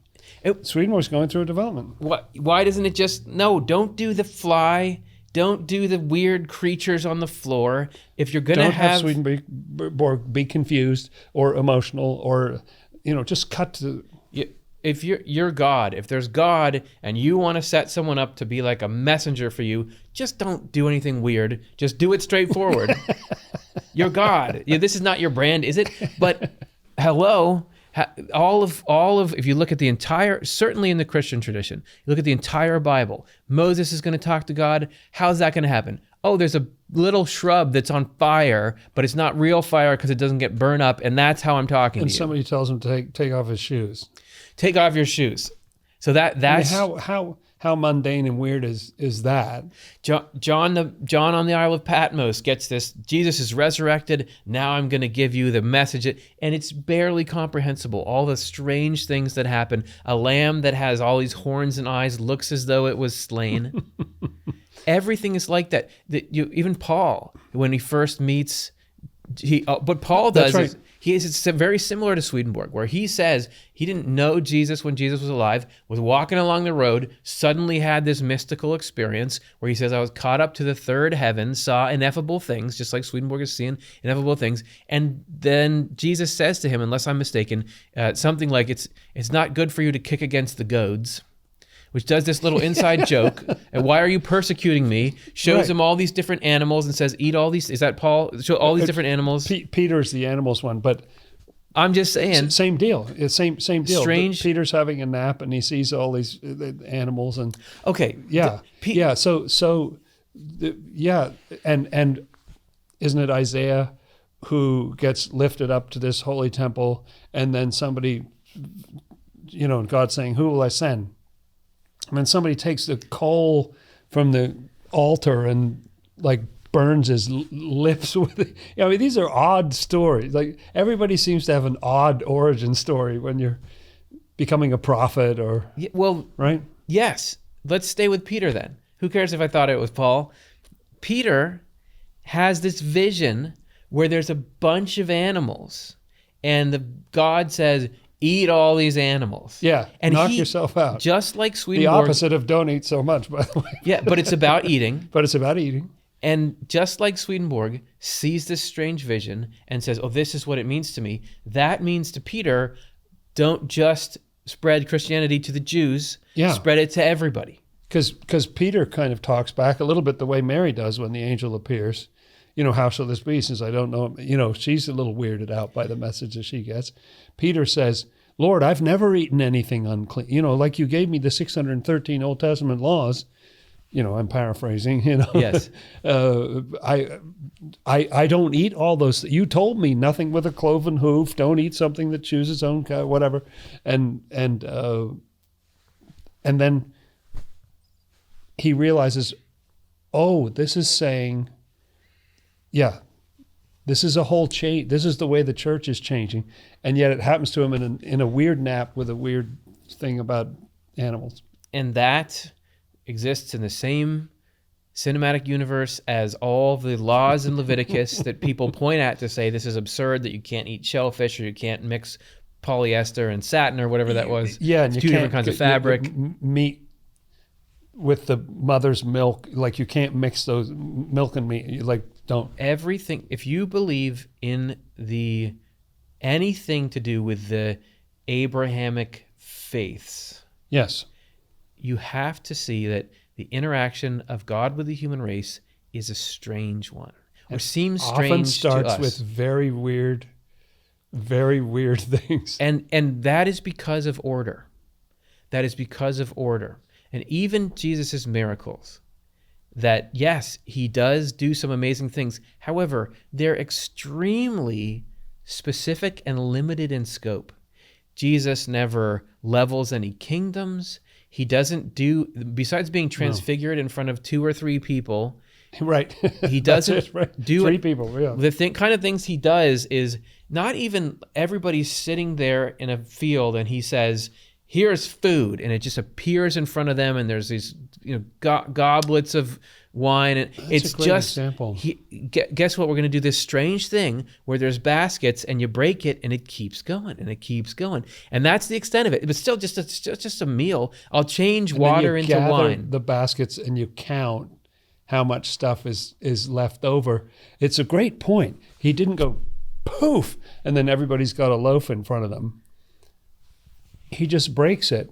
Swedenborg's going through a development. Why doesn't it just... No, don't do the fly. Don't do the weird creatures on the floor. If you're going to have Swedenborg be confused or emotional or, just cut to... If you're God, if there's God and you want to set someone up to be like a messenger for you, just don't do anything weird. Just do it straightforward. You're God. This is not your brand, is it? But hello, All of, if you look at the entire, certainly in the Christian tradition, you look at the entire Bible, Moses is going to talk to God. How's that going to happen? Oh, there's a little shrub that's on fire, but it's not real fire because it doesn't get burned up, and that's how I'm talking to you. And somebody tells him to take off his shoes. Take off your shoes. So that's I mean, how mundane and weird is that? John on the Isle of Patmos gets this. Jesus is resurrected. Now I'm going to give you the message, and it's barely comprehensible. All the strange things that happen. A lamb that has all these horns and eyes looks as though it was slain. Everything is like that. Even Paul, when he first meets, what Paul does is. It's very similar to Swedenborg, where he says he didn't know Jesus when Jesus was alive, was walking along the road, suddenly had this mystical experience where he says, I was caught up to the third heaven, saw ineffable things, just like Swedenborg is seeing ineffable things. And then Jesus says to him, unless I'm mistaken, something like, it's not good for you to kick against the goads, which does this little inside joke. And why are you persecuting me? Shows him all these different animals and says, eat all these. Is that Paul? Show all these different animals. Peter's the animals one, but I'm just saying. Same deal. It's same deal. Strange. Peter's having a nap and he sees all these animals and. Okay. Yeah. And isn't it Isaiah who gets lifted up to this holy temple and then somebody, and God saying, who will I send? And then somebody takes the coal from the altar and like burns his lips with it. I mean, these are odd stories. Like everybody seems to have an odd origin story when you're becoming a prophet or right? Yes. Let's stay with Peter then. Who cares if I thought it was Paul? Peter has this vision where there's a bunch of animals and God says, eat all these animals. Yeah, and knock yourself out. Just like Swedenborg. The opposite of don't eat so much, by the way. Yeah, but it's about eating. And just like Swedenborg sees this strange vision and says, oh, this is what it means to me. That means to Peter, don't just spread Christianity to the Jews. Yeah. Spread it to everybody. Because Peter kind of talks back a little bit the way Mary does when the angel appears. How shall this be since I don't know? She's a little weirded out by the message that she gets. Peter says, Lord, I've never eaten anything unclean. Like you gave me the 613 Old Testament laws. I'm paraphrasing, Yes. I don't eat all those. You told me nothing with a cloven hoof. Don't eat something that chews its own cow, whatever. And then he realizes, oh, this is saying, yeah, this is a whole change. This is the way the church is changing. And yet it happens to him in a weird nap with a weird thing about animals. And that exists in the same cinematic universe as all the laws in Leviticus that people point at to say this is absurd, that you can't eat shellfish or you can't mix polyester and satin or whatever that was. Yeah, and it's two different kinds of fabric. Meat with the mother's milk, like you can't mix those milk and meat. Don't. Everything, if you believe in anything to do with the Abrahamic faiths, yes, you have to see that the interaction of God with the human race is a strange one, or seems strange often starts to us. with very weird things. And that is because of order. That is because of order. And even Jesus' miracles, that yes, he does do some amazing things. However, they're extremely specific and limited in scope. Jesus never levels any kingdoms. He doesn't do, besides being transfigured in front of 2 or 3 people. Right. He doesn't do 3 people. Yeah. The kind of things he does is not even everybody's sitting there in a field and he says, here's food, and it just appears in front of them, and there's these goblets of wine, and it's a great just example. Guess what? We're going to do this strange thing where there's baskets, and you break it, and it keeps going, and it keeps going, and that's the extent of it. But still, just a meal. I'll change water into wine. The baskets, and you count how much stuff is left over. It's a great point. He didn't go poof, and then everybody's got a loaf in front of them. He just breaks it,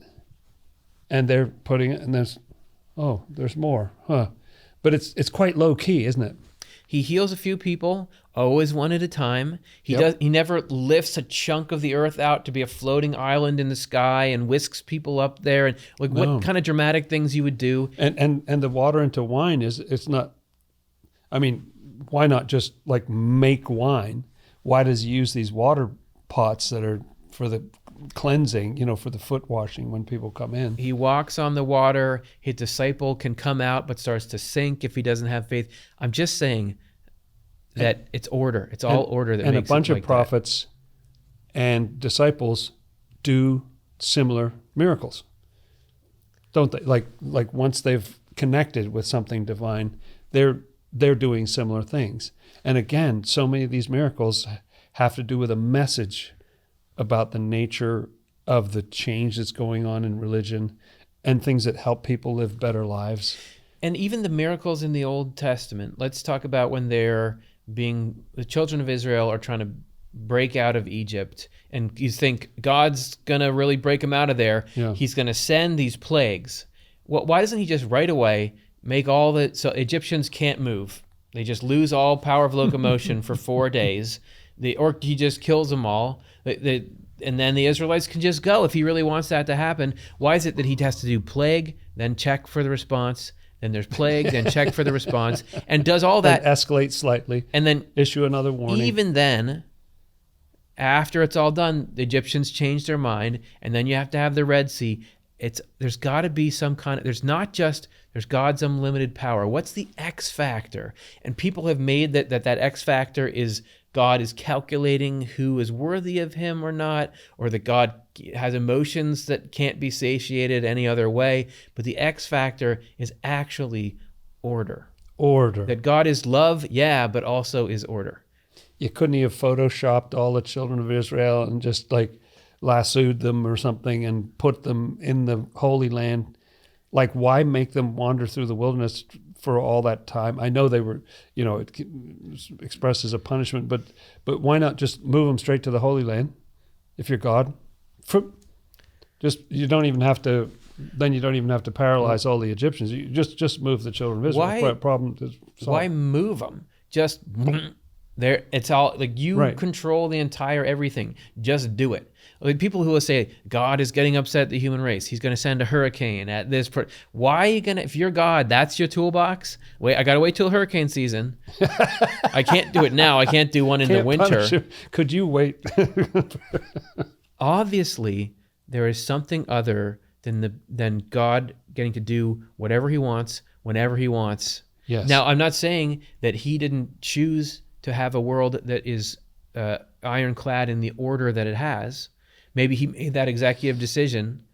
and they're putting it, and there's more, huh? But it's quite low key, isn't it? He heals a few people, always one at a time. He never lifts a chunk of the earth out to be a floating island in the sky and whisks people up there. And like what kind of dramatic things you would do. And the water into wine it's not, I mean, why not just like make wine? Why does he use these water pots that are for the cleansing, for the foot washing when people come in? He walks on the water. His disciple can come out but starts to sink if he doesn't have faith. I'm just saying that it's order. It's all order that makes it like that. And a bunch of prophets and disciples do similar miracles, don't they? Like once they've connected with something divine, they're doing similar things. And again, so many of these miracles have to do with a message about the nature of the change that's going on in religion and things that help people live better lives. And even the miracles in the Old Testament, let's talk about when the children of Israel are trying to break out of Egypt, and you think God's going to really break them out of there. Yeah. He's going to send these plagues. Well, why doesn't he just right away make so Egyptians can't move? They just lose all power of locomotion for 4 days. Or he just kills them all. And then the Israelites can just go if he really wants that to happen. Why is it that he has to do plague, then check for the response, then there's plague, then check for the response, and does all that. And escalate slightly, and then issue another warning. Even then, after it's all done, the Egyptians change their mind, and then you have to have the Red Sea. There's got to be some kind of, there's God's unlimited power. What's the X factor? And people have made that X factor is God is calculating who is worthy of him or not, or that God has emotions that can't be satiated any other way. But the X factor is actually order. Order. That God is love, but also is order. Couldn't he have photoshopped all the children of Israel and just like lassoed them or something and put them in the Holy Land? Like, why make them wander through the wilderness for all that time? I know they were, it expressed as a punishment, but why not just move them straight to the Holy Land if you're God? You don't even have to paralyze all the Egyptians. You just move the children of Israel. Why, problem is solved. Why move them? Just there. It's all like you control the entire everything. Just do it. Like people who will say God is getting upset at the human race. He's going to send a hurricane at this. Why are you going to? If you're God, that's your toolbox. Wait, I got to wait till hurricane season. I can't do it now. I can't do one in the winter. Could you wait? Obviously, there is something other than God getting to do whatever he wants, whenever he wants. Yes. Now, I'm not saying that he didn't choose to have a world that is ironclad in the order that it has. Maybe he made that executive decision,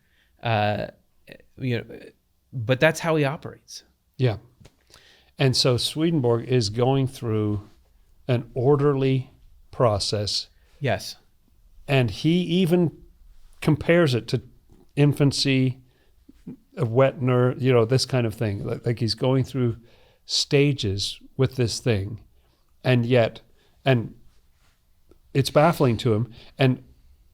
but that's how he operates. Yeah. And so Swedenborg is going through an orderly process. Yes. And he even compares it to infancy, a wet nurse, this kind of thing. Like he's going through stages with this thing, and it's baffling to him. And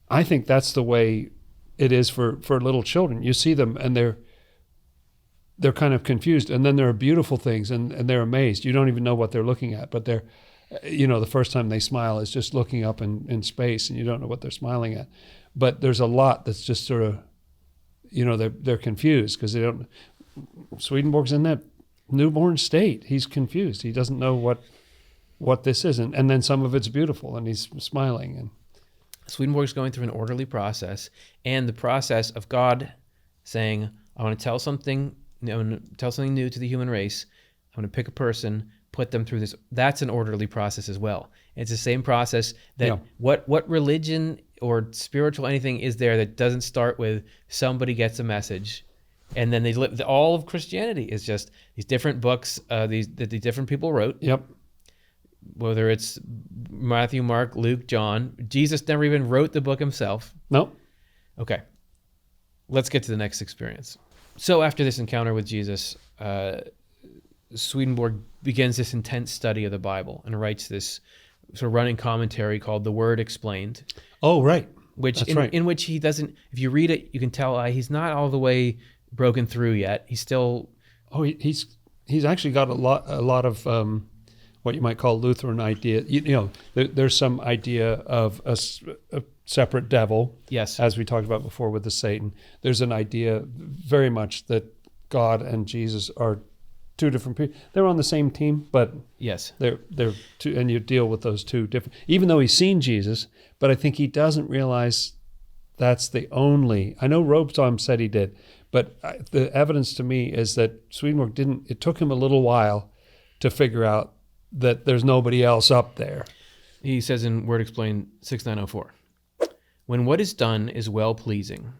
I think that's the way it is for little children. You see them and they're kind of confused, and then there are beautiful things and they're amazed. You don't even know what they're looking at, but they're, the first time they smile is just looking up in space, and you don't know what they're smiling at. But there's a lot that's just sort of, they're confused because they don't. Swedenborg's in that newborn state. He's confused. He doesn't know what this is, and then some of it's beautiful, and he's smiling. And Swedenborg's going through an orderly process, and the process of God saying, I want to tell something new to the human race. I'm going to pick a person, put them through this. That's an orderly process as well. It's the same process that what religion or spiritual anything is there that doesn't start with somebody gets a message and then they live. All of Christianity is just these different books that these different people wrote. Yep. Whether it's Matthew, Mark, Luke, John. Jesus never even wrote the book himself. Nope. Okay. Let's get to the next experience. So after this encounter with Jesus, Swedenborg begins this intense study of the Bible and writes this sort of running commentary called The Word Explained. Oh, right. In which he doesn't, if you read it, you can tell he's not all the way broken through yet. He's still... Oh, he's actually got a lot of what you might call Lutheran idea. There's some idea of a separate devil. Yes. As we talked about before with the Satan. There's an idea very much that God and Jesus are two different people. They're on the same team, but yes, they're two, and you deal with those two different. Even though he's seen Jesus, but I think he doesn't realize that's the only. I know Robestorm said he did, but the evidence to me is that Swedenborg didn't. It took him a little while to figure out that there's nobody else up there. He says in Word Explained 6904, when what is done is well pleasing,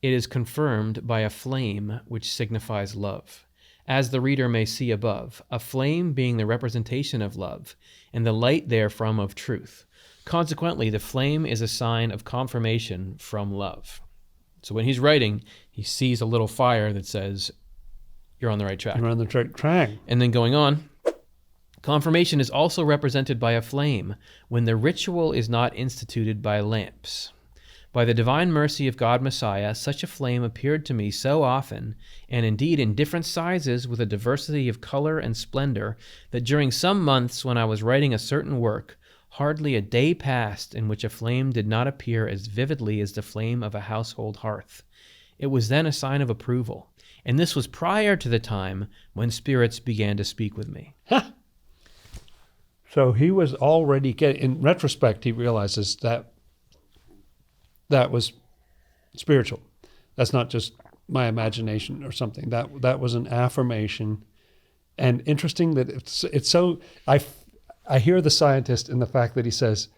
it is confirmed by a flame which signifies love. As the reader may see above, a flame being the representation of love, and the light therefrom of truth. Consequently, the flame is a sign of confirmation from love. So when he's writing, he sees a little fire that says, you're on the right track. You're on the track. And then going on, confirmation is also represented by a flame when the ritual is not instituted by lamps. By the divine mercy of God Messiah, such a flame appeared to me so often, and indeed in different sizes with a diversity of color and splendor, that during some months when I was writing a certain work, hardly a day passed in which a flame did not appear as vividly as the flame of a household hearth. It was then a sign of approval, and this was prior to the time when spirits began to speak with me. So he was already in retrospect, he realizes that was spiritual. That's not just my imagination or something. That was an affirmation. And interesting that it's so. I hear the scientist in the fact that he says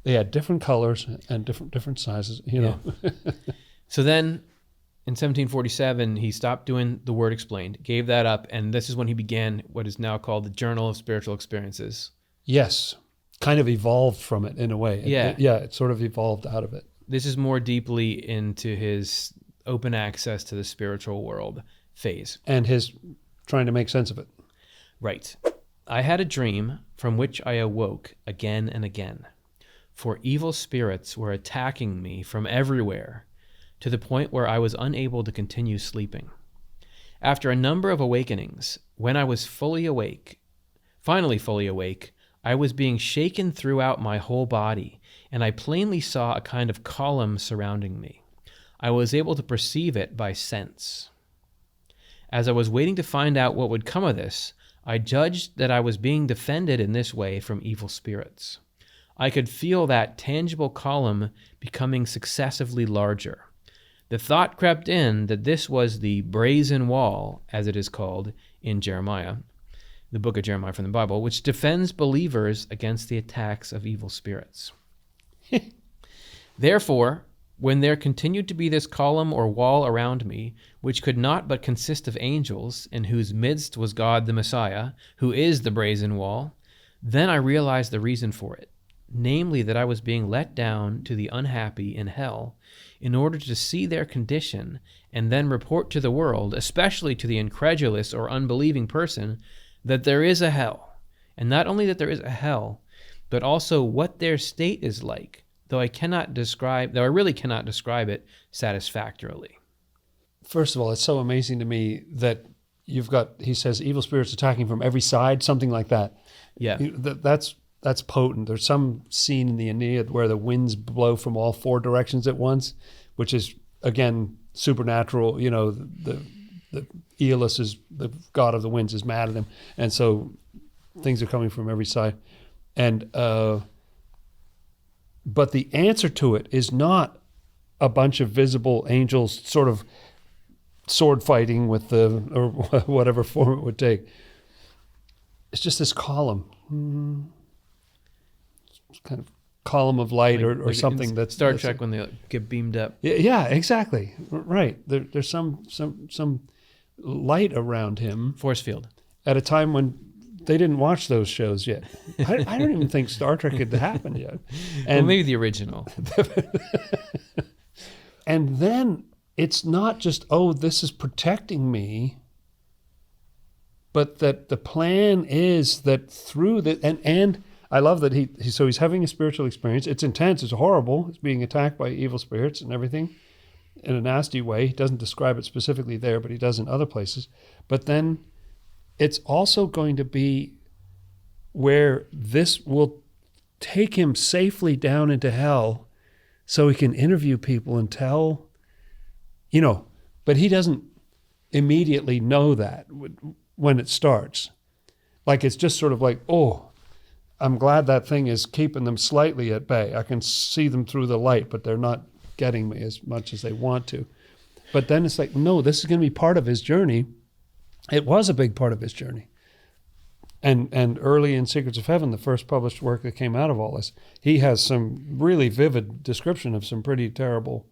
they had different colors and different sizes. Yeah. So then, in 1747, he stopped doing the Word Explained, gave that up, and this is when he began what is now called the Journal of Spiritual Experiences. Yes, kind of evolved from it in a way. It sort of evolved out of it. This is more deeply into his open access to the spiritual world phase. And his trying to make sense of it. Right. I had a dream from which I awoke again and again, for evil spirits were attacking me from everywhere, to the point where I was unable to continue sleeping. After a number of awakenings, when I was finally fully awake, I was being shaken throughout my whole body, and I plainly saw a kind of column surrounding me. I was able to perceive it by sense. As I was waiting to find out what would come of this, I judged that I was being defended in this way from evil spirits. I could feel that tangible column becoming successively larger. The thought crept in that this was the brazen wall, as it is called in Jeremiah, the book of Jeremiah from the Bible, which defends believers against the attacks of evil spirits. Therefore, when there continued to be this column or wall around me, which could not but consist of angels, in whose midst was God the Messiah, who is the brazen wall, then I realized the reason for it, namely that I was being let down to the unhappy in hell in order to see their condition and then report to the world, especially to the incredulous or unbelieving person, that there is a hell, and not only that there is a hell, but also what their state is like, though I really cannot describe it satisfactorily. First of all, it's so amazing to me that you've got, he says, evil spirits attacking from every side, something like that. Yeah. That's potent. There's some scene in the Aeneid where the winds blow from all four directions at once, which is, again, supernatural. The Aeolus is the god of the winds, is mad at him, and so things are coming from every side. And but the answer to it is not a bunch of visible angels sort of sword fighting with or whatever form it would take. It's just this column, kind of column of light, or something that's Star Trek when they get beamed up. Yeah, exactly. Right. There's some light around him. Force field. At a time when they didn't watch those shows yet. I don't even think Star Trek had happened yet. And maybe the original. And then it's not just, this is protecting me, but that the plan is that through the, and I love that he's having a spiritual experience. It's intense. It's horrible. It's being attacked by evil spirits and everything in a nasty way. He doesn't describe it specifically there, but he does in other places. But then it's also going to be where this will take him safely down into hell so he can interview people and tell, but he doesn't immediately know that when it starts. Like, it's just sort of like, oh, I'm glad that thing is keeping them slightly at bay. I can see them through the light, but they're not getting me as much as they want to. But then it's like, no, this is going to be part of his journey. It was a big part of his journey. And early in Secrets of Heaven, the first published work that came out of all this, he has some really vivid description of some pretty terrible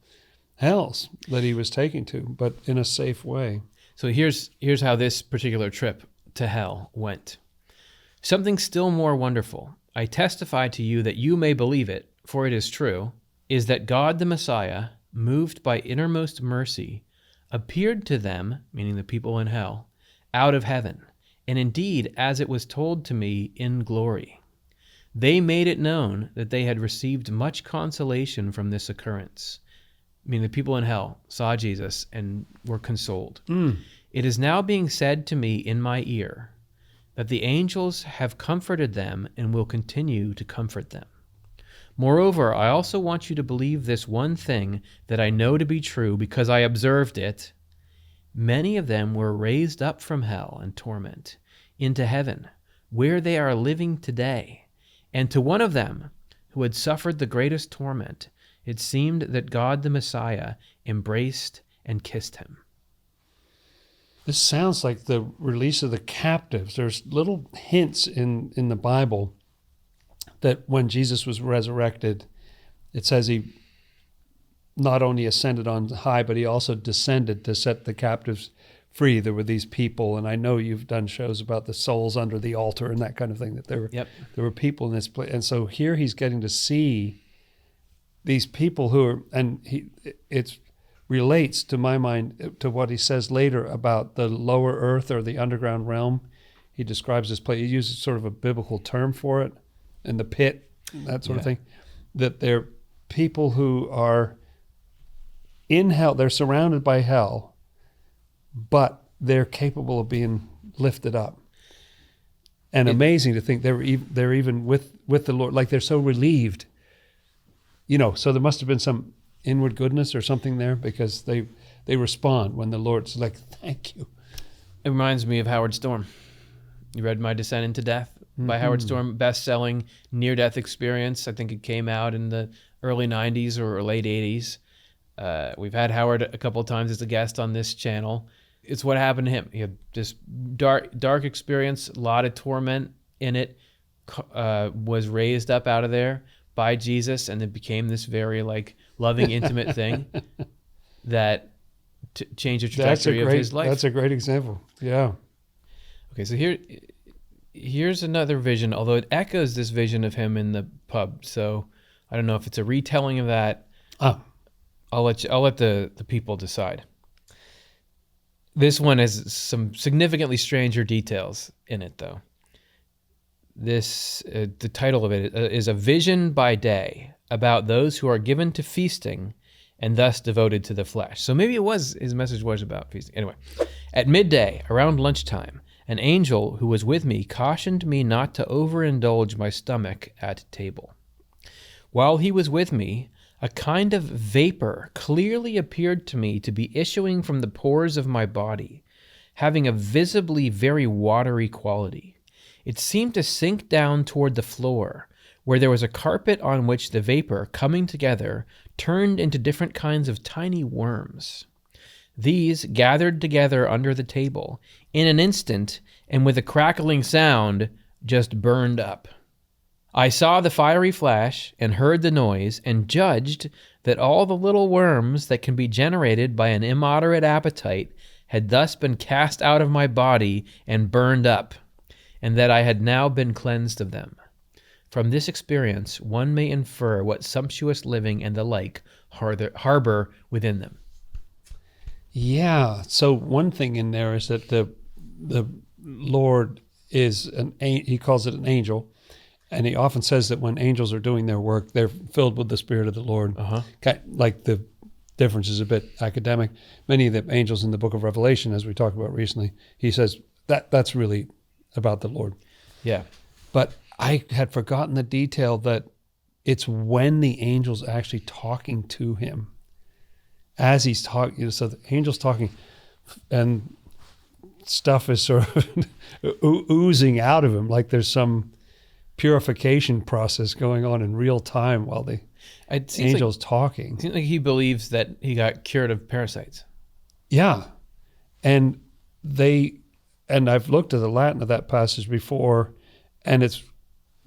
hells that he was taking to, but in a safe way. So here's how this particular trip to hell went. Something still more wonderful, I testify to you that you may believe it, for it is true, is that God the Messiah, moved by innermost mercy, appeared to them, meaning the people in hell, out of heaven, and indeed, as it was told to me, in glory. They made it known that they had received much consolation from this occurrence. I mean, the people in hell saw Jesus and were consoled. It is now being said to me in my ear that the angels have comforted them and will continue to comfort them. Moreover, I also want you to believe this one thing that I know to be true because I observed it. Many of them were raised up from hell and torment into heaven, where they are living today. And to one of them, who had suffered the greatest torment, it seemed that God the Messiah embraced and kissed him. This sounds like the release of the captives. There's little hints in the Bible that when Jesus was resurrected, it says he not only ascended on high, but he also descended to set the captives free. There were these people, and I know you've done shows about the souls under the altar and that kind of thing, that there were people in this place. And so here he's getting to see these people who are, and it relates to my mind to what he says later about the lower earth or the underground realm. He describes this place, he uses sort of a biblical term for it, in the pit, that sort of thing, that they're people who are in hell, they're surrounded by hell, but they're capable of being lifted up. And amazing to think they're even with the Lord, like they're so relieved. So there must have been some inward goodness or something there, because they respond when the Lord's like, thank you. It reminds me of Howard Storm. You read My Descent into Death by Howard Storm, best-selling near-death experience. I think it came out in the early 90s or late 80s. We've had Howard a couple of times as a guest on this channel. It's what happened to him. He had this dark experience, a lot of torment in it, was raised up out of there by Jesus, and it became this very loving, intimate thing that changed the trajectory of his life. That's a great example. Yeah. Okay, so here's another vision, although it echoes this vision of him in the pub. So I don't know if it's a retelling of that. I'll let the people decide. This one has some significantly stranger details in it, though. The title of it is A Vision by Day, about those who are given to feasting and thus devoted to the flesh. So maybe his message was about feasting. Anyway, at midday, around lunchtime, an angel who was with me cautioned me not to overindulge my stomach at table. While he was with me, a kind of vapor clearly appeared to me to be issuing from the pores of my body, having a visibly very watery quality. It seemed to sink down toward the floor, where there was a carpet on which the vapor, coming together, turned into different kinds of tiny worms. These gathered together under the table, in an instant, and with a crackling sound, just burned up. I saw the fiery flash and heard the noise and judged that all the little worms that can be generated by an immoderate appetite had thus been cast out of my body and burned up, and that I had now been cleansed of them. From this experience, one may infer what sumptuous living and the like harbor within them. Yeah. So one thing in there is that the Lord is he calls it an angel, and he often says that when angels are doing their work, they're filled with the Spirit of the Lord. Like the difference is a bit academic. Many of the angels in the book of Revelation, as we talked about recently, he says that's really about the Lord. Yeah. But I had forgotten the detail that it's when the angel's actually talking to him. As he's talking, so the angel's talking, and stuff is sort of oozing out of him, like there's some purification process going on in real time while the angel's talking. It seems like he believes that he got cured of parasites. Yeah. And I've looked at the Latin of that passage before, and it's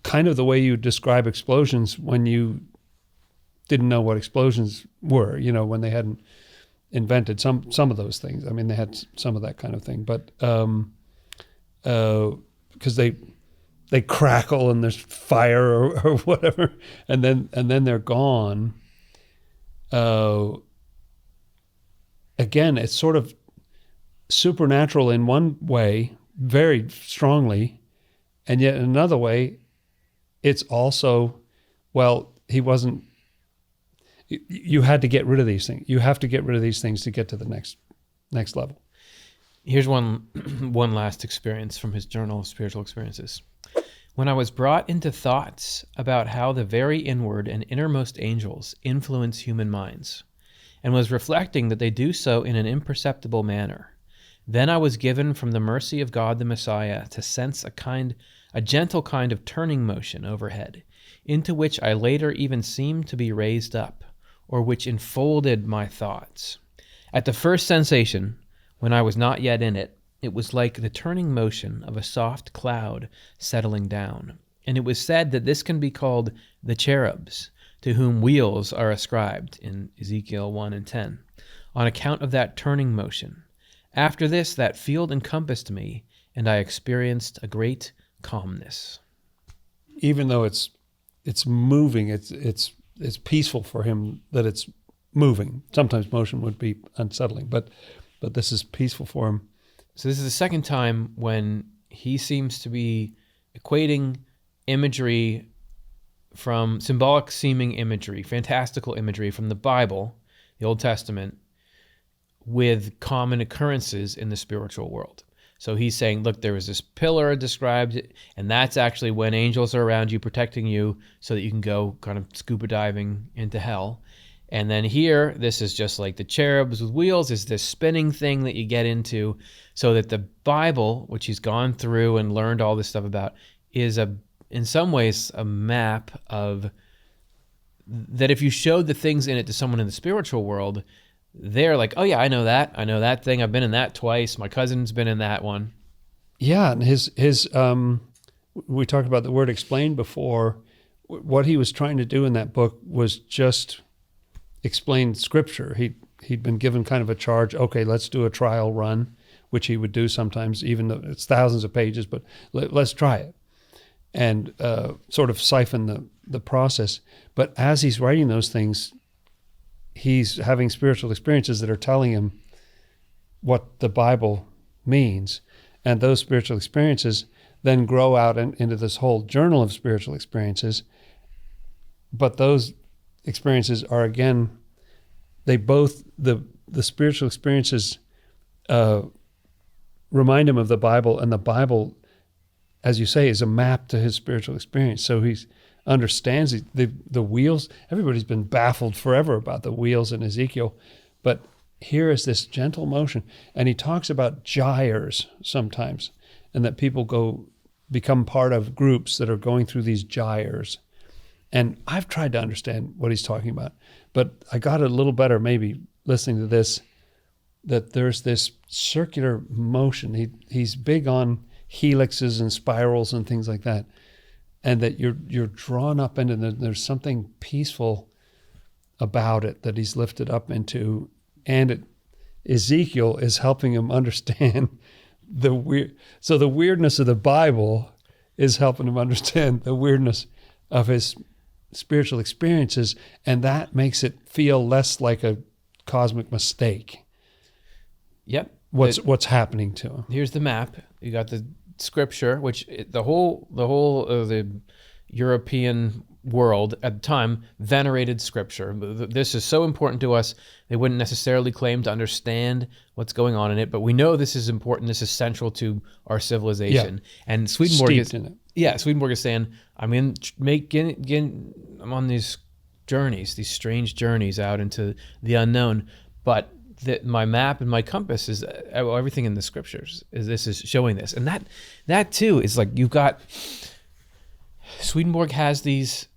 kind of the way you describe explosions when you didn't know what explosions were, when they hadn't invented some of those things. I mean, they had some of that kind of thing, but because they crackle and there's fire or whatever, and then they're gone. Again, it's sort of supernatural in one way, very strongly, and yet in another way, it's also, you had to get rid of these things. You have to get rid of these things to get to the next level. Here's one last experience from his journal of spiritual experiences. When I was brought into thoughts about how the very inward and innermost angels influence human minds, and was reflecting that they do so in an imperceptible manner, then I was given from the mercy of God the Messiah to sense a gentle kind of turning motion overhead, into which I later even seemed to be raised up, or which enfolded my thoughts. At the first sensation, when I was not yet in it, it was like the turning motion of a soft cloud settling down, and it was said that this can be called the cherubs, to whom wheels are ascribed in Ezekiel 1 and 10, on account of that turning motion. After this, that field encompassed me, and I experienced a great calmness. Even though it's moving, it's peaceful for him that it's moving. Sometimes motion would be unsettling, but this is peaceful for him. So this is the second time when he seems to be equating imagery from symbolic seeming imagery, fantastical imagery from the Bible, the Old Testament, with common occurrences in the spiritual world. So he's saying, look, there was this pillar described, and that's actually when angels are around you, protecting you so that you can go kind of scuba diving into hell. And then here, this is just like the cherubs with wheels, is this spinning thing that you get into, so that the Bible, which he's gone through and learned all this stuff about, is in some ways a map of that if you showed the things in it to someone in the spiritual world, they're like, oh yeah, I know that thing. I've been in that twice. My cousin's been in that one. Yeah, and his we talked about the word explain before. What he was trying to do in that book was just explain Scripture. He'd been given kind of a charge. Okay, let's do a trial run, which he would do sometimes, even though it's thousands of pages. But let's try it, and sort of siphon the process. But as he's writing those things, he's having spiritual experiences that are telling him what the Bible means. And those spiritual experiences then grow out into this whole journal of spiritual experiences. But those experiences are, again, the spiritual experiences remind him of the Bible, and the Bible, as you say, is a map to his spiritual experience. So he understands the wheels. Everybody's been baffled forever about the wheels in Ezekiel, but here is this gentle motion. And he talks about gyres sometimes, and that people become part of groups that are going through these gyres. And I've tried to understand what he's talking about, but I got it a little better maybe listening to this, that there's this circular motion. He's big on helixes and spirals and things like that. And that you're drawn up into, there's something peaceful about it that he's lifted up into, and Ezekiel is helping him understand the weirdness of the Bible is helping him understand the weirdness of his spiritual experiences, and that makes it feel less like a cosmic mistake. Yep. What's happening to him? Here's the map. You got the Scripture, which the whole the European world at the time venerated Scripture. This is so important to us. They wouldn't necessarily claim to understand what's going on in it, but we know this is important. This is central to our civilization. Yeah. And Swedenborg Yeah, Swedenborg is saying, I'm on these journeys, these strange journeys out into the unknown, but my map and my compass is everything in the scriptures. This is showing this, and that too is like you've got. Swedenborg has these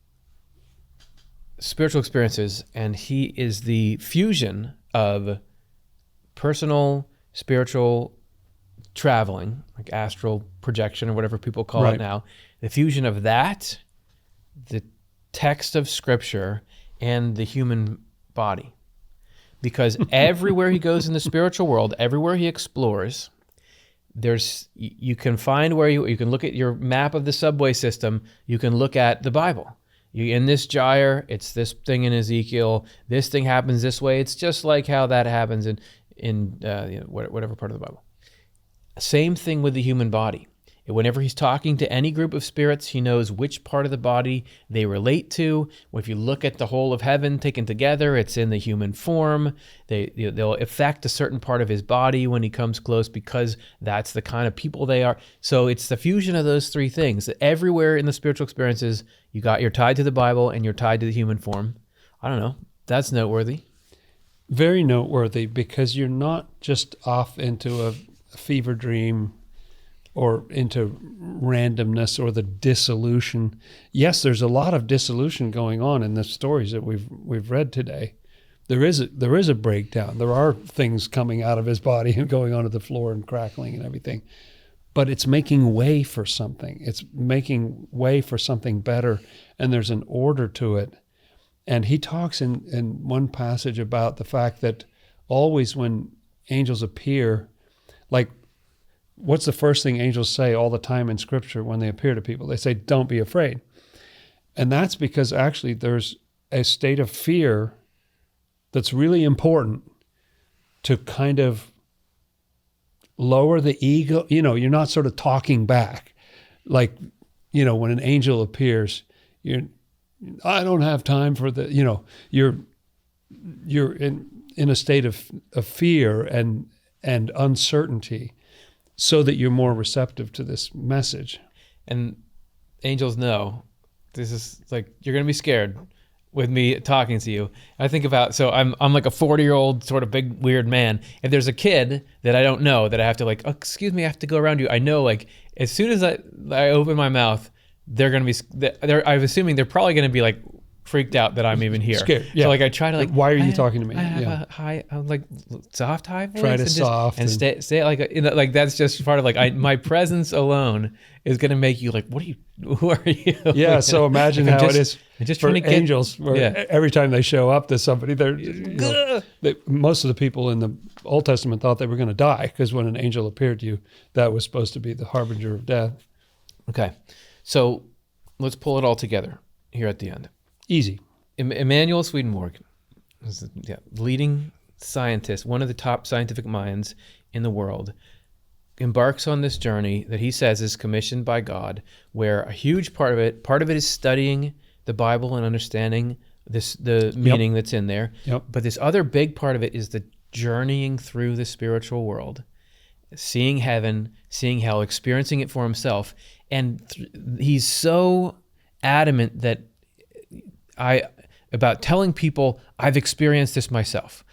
spiritual experiences, and he is the fusion of personal, spiritual traveling, like astral projection or whatever people call it now, the fusion of that, the text of scripture, and the human body. Because everywhere he goes in the spiritual world, everywhere he explores, you can find where you can look at your map of the subway system, you can look at the Bible. In this gyre, it's this thing in Ezekiel, this thing happens this way, it's just like how that happens in whatever part of the Bible. Same thing with the human body. Whenever he's talking to any group of spirits, he knows which part of the body they relate to. If you look at the whole of heaven taken together, it's in the human form. They'll affect a certain part of his body when he comes close because that's the kind of people they are. So it's the fusion of those three things. Everywhere in the spiritual experiences, you're tied to the Bible and you're tied to the human form. I don't know. That's noteworthy. Very noteworthy, because you're not just off into a fever dream or into randomness or the dissolution. Yes, there's a lot of dissolution going on in the stories that we've read today. There is a breakdown. There are things coming out of his body and going onto the floor and crackling and everything. But it's making way for something. It's making way for something better, and there's an order to it. And he talks in one passage about the fact that always when angels appear, like, what's the first thing angels say all the time in Scripture when they appear to people? They say, don't be afraid. And that's because actually there's a state of fear that's really important to kind of lower the ego. You're not sort of talking back. Like, when an angel appears, I don't have time for the, you're in a state of fear and uncertainty, so that you're more receptive to this message. And angels know this is like, you're going to be scared with me talking to you. I think about, so I'm like a 40-year-old sort of big weird man. If there's a kid that I don't know that I have to like, oh, excuse me, I have to go around you. I know, like, as soon as I open my mouth, they're going to be, I'm assuming they're probably going to be like freaked out that I'm even here. Scared, yeah. So like I try to like, why are you talking to me? I have a high, like soft high voice. Try to soft and stay like like that's just part of like my presence alone is going to make you like, who are you? Yeah. So imagine how it is just for trying to angels. Where every time they show up to somebody, most of the people in the Old Testament thought they were going to die, because when an angel appeared to you, that was supposed to be the harbinger of death. Okay, so let's pull it all together here at the end. Easy. Emanuel Swedenborg is leading scientist, one of the top scientific minds in the world, embarks on this journey that he says is commissioned by God, where a huge part of it is studying the Bible and understanding the meaning that's in there. Yep. But this other big part of it is the journeying through the spiritual world, seeing heaven, seeing hell, experiencing it for himself. And he's so adamant that about telling people, I've experienced this myself.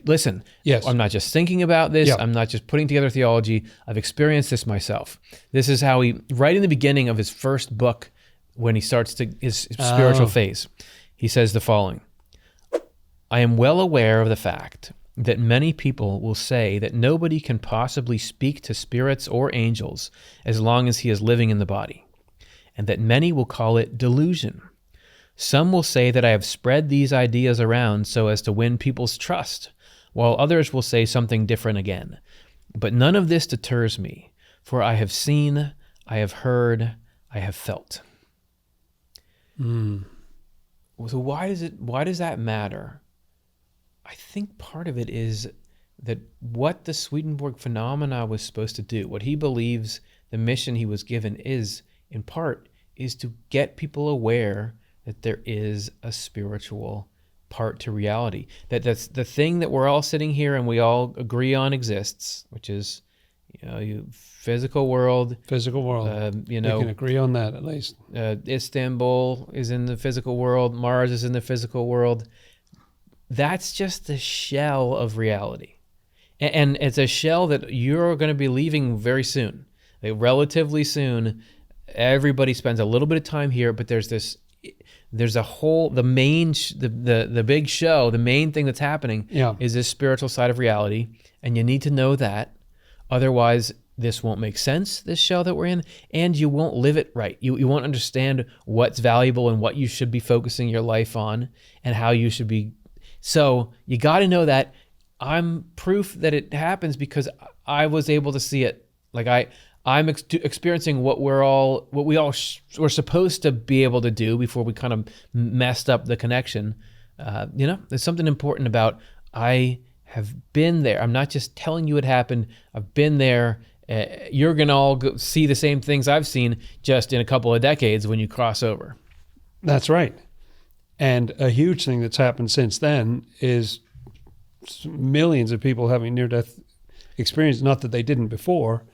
Listen, yes. I'm not just thinking about this. Yeah. I'm not just putting together theology. I've experienced this myself. This is how he, right in the beginning of his first book, when he starts his spiritual phase, he says the following: I am well aware of the fact that many people will say that nobody can possibly speak to spirits or angels as long as he is living in the body, and that many will call it delusion. Some will say that I have spread these ideas around so as to win people's trust, while others will say something different again. But none of this deters me, for I have seen, I have heard, I have felt. So why does that matter? I think part of it is that what the Swedenborg phenomena was supposed to do, what he believes the mission he was given is, in part, is to get people aware that there is a spiritual part to reality. That's the thing that we're all sitting here and we all agree on exists, which is, Physical world. Physical world. We can agree on that at least. Istanbul is in the physical world. Mars is in the physical world. That's just the shell of reality. And it's a shell that you're going to be leaving very soon. Like relatively soon. Everybody spends a little bit of time here, but there's a whole, the big show, the main thing that's happening is this spiritual side of reality. And you need to know that. Otherwise, this won't make sense, this shell that we're in, and you won't live it right. You won't understand what's valuable and what you should be focusing your life on and how you should be. So you got to know that. I'm proof that it happens because I was able to see it. Like I'm experiencing what we all were supposed to be able to do before we kind of messed up the connection. There's something important about I have been there. I'm not just telling you it happened. I've been there. You're going to all see the same things I've seen just in a couple of decades when you cross over. That's right. And a huge thing that's happened since then is millions of people having near-death experience, not that they didn't before,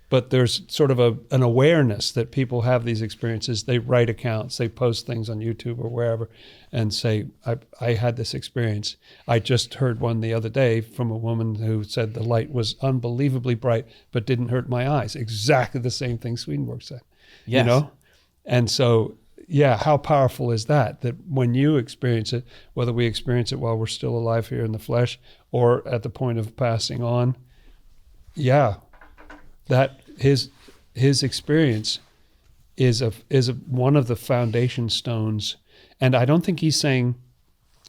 but there's sort of an awareness that people have these experiences. They write accounts, they post things on YouTube or wherever and say, I had this experience. I just heard one the other day from a woman who said the light was unbelievably bright, but didn't hurt my eyes. Exactly the same thing Swedenborg said. Yes. And so, how powerful is that when you experience it, whether we experience it while we're still alive here in the flesh or at the point of passing on, that his experience is one of the foundation stones. And I don't think he's saying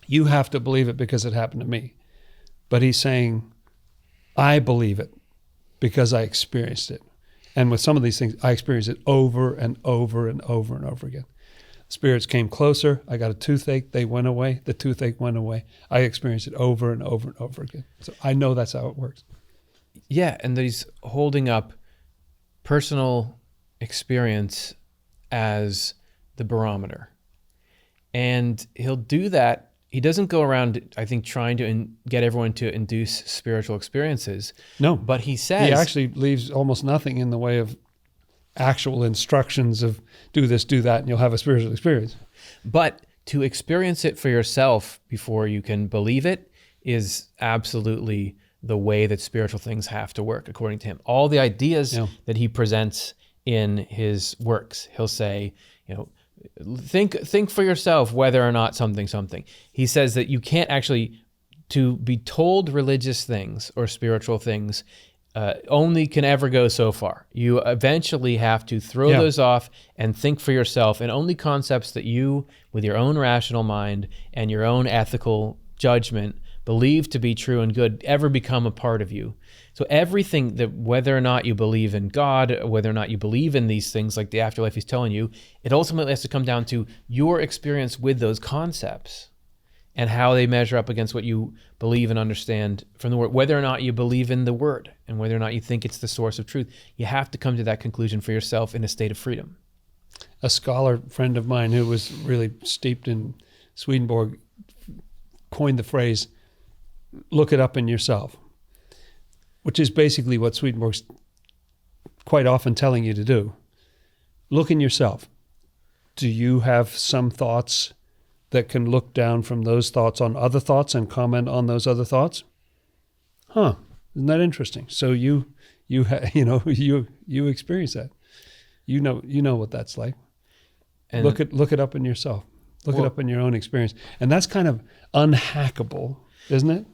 you have to believe it because it happened to me, but he's saying I believe it because I experienced it. And with some of these things, I experienced it over and over and over and over again. Spirits came closer. I got a toothache. They went away. The toothache went away. I experienced it over and over and over again. So I know that's how it works. Yeah, and that he's holding up personal experience as the barometer. And he'll do that. He doesn't go around, I think, trying to get everyone to induce spiritual experiences. No. But he says... He actually leaves almost nothing in the way of actual instructions of do this, do that, and you'll have a spiritual experience. But to experience it for yourself before you can believe it is absolutely the way that spiritual things have to work, according to him. All the ideas that he presents in his works, he'll say, think for yourself whether or not something. He says that you can't actually, to be told religious things or spiritual things, only can ever go so far. You eventually have to throw those off and think for yourself, and only concepts that you, with your own rational mind and your own ethical judgment, believe to be true and good, ever become a part of you. So everything that, whether or not you believe in God, whether or not you believe in these things like the afterlife he's telling you, it ultimately has to come down to your experience with those concepts and how they measure up against what you believe and understand from the Word, whether or not you believe in the Word and whether or not you think it's the source of truth. You have to come to that conclusion for yourself in a state of freedom. A scholar friend of mine who was really steeped in Swedenborg coined the phrase, look it up in yourself, which is basically what Swedenborg's quite often telling you to do. Look in yourself. Do you have some thoughts that can look down from those thoughts on other thoughts and comment on those other thoughts? Isn't that interesting? So you experience that. You know what that's like. And look it up in yourself. Look it up in your own experience. And that's kind of unhackable, isn't it?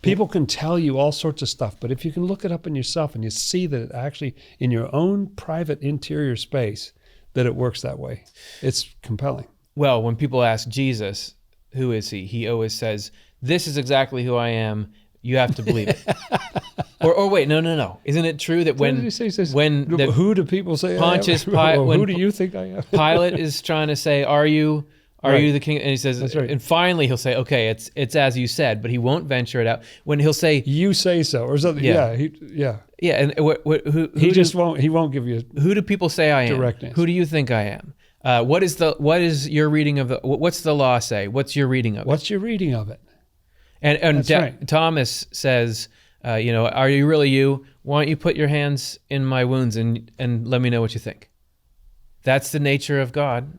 People can tell you all sorts of stuff, but if you can look it up in yourself and you see that it actually, in your own private interior space, that it works that way, it's compelling. Well, when people ask Jesus, who is he? He always says, this is exactly who I am. You have to believe it. or wait, no. Isn't it true that when who do people say Pontius I am? Who do you think I am? Pilate is trying to say, are you the king? And he says, that's right. And finally he'll say, okay, it's as you said, but he won't venture it out. When he'll say, you say so, or something. Yeah. And he won't give you. Who do people say I am? Direct answer. Who do you think I am? What is your reading of what's the law say? What's your reading of it? What's your reading of it? And right. Thomas says, Are you really you? Why don't you put your hands in my wounds and let me know what you think? That's the nature of God.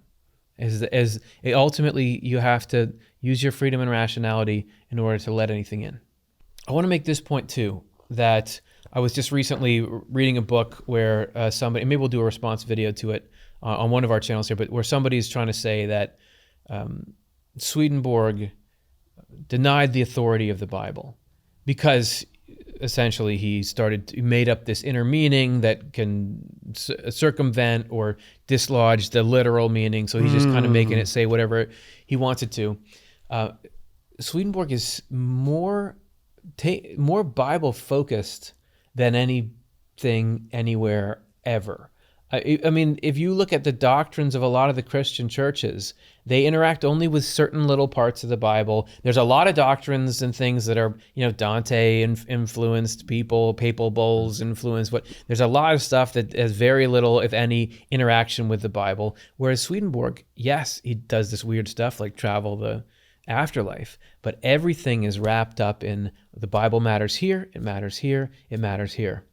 Ultimately, you have to use your freedom and rationality in order to let anything in. I want to make this point too, that I was just recently reading a book where somebody, maybe we'll do a response video to it on one of our channels here, but where somebody's trying to say that Swedenborg denied the authority of the Bible because essentially he made up this inner meaning that can circumvent or dislodge the literal meaning. So he's just kind of making it say whatever he wants it to. Swedenborg is more Bible focused than anything anywhere ever. I mean, if you look at the doctrines of a lot of the Christian churches, they interact only with certain little parts of the Bible. There's a lot of doctrines and things that are, Dante influenced people, papal bulls influenced. But there's a lot of stuff that has very little, if any, interaction with the Bible. Whereas Swedenborg, yes, he does this weird stuff like travel the afterlife, but everything is wrapped up in the Bible matters here, it matters here, it matters here.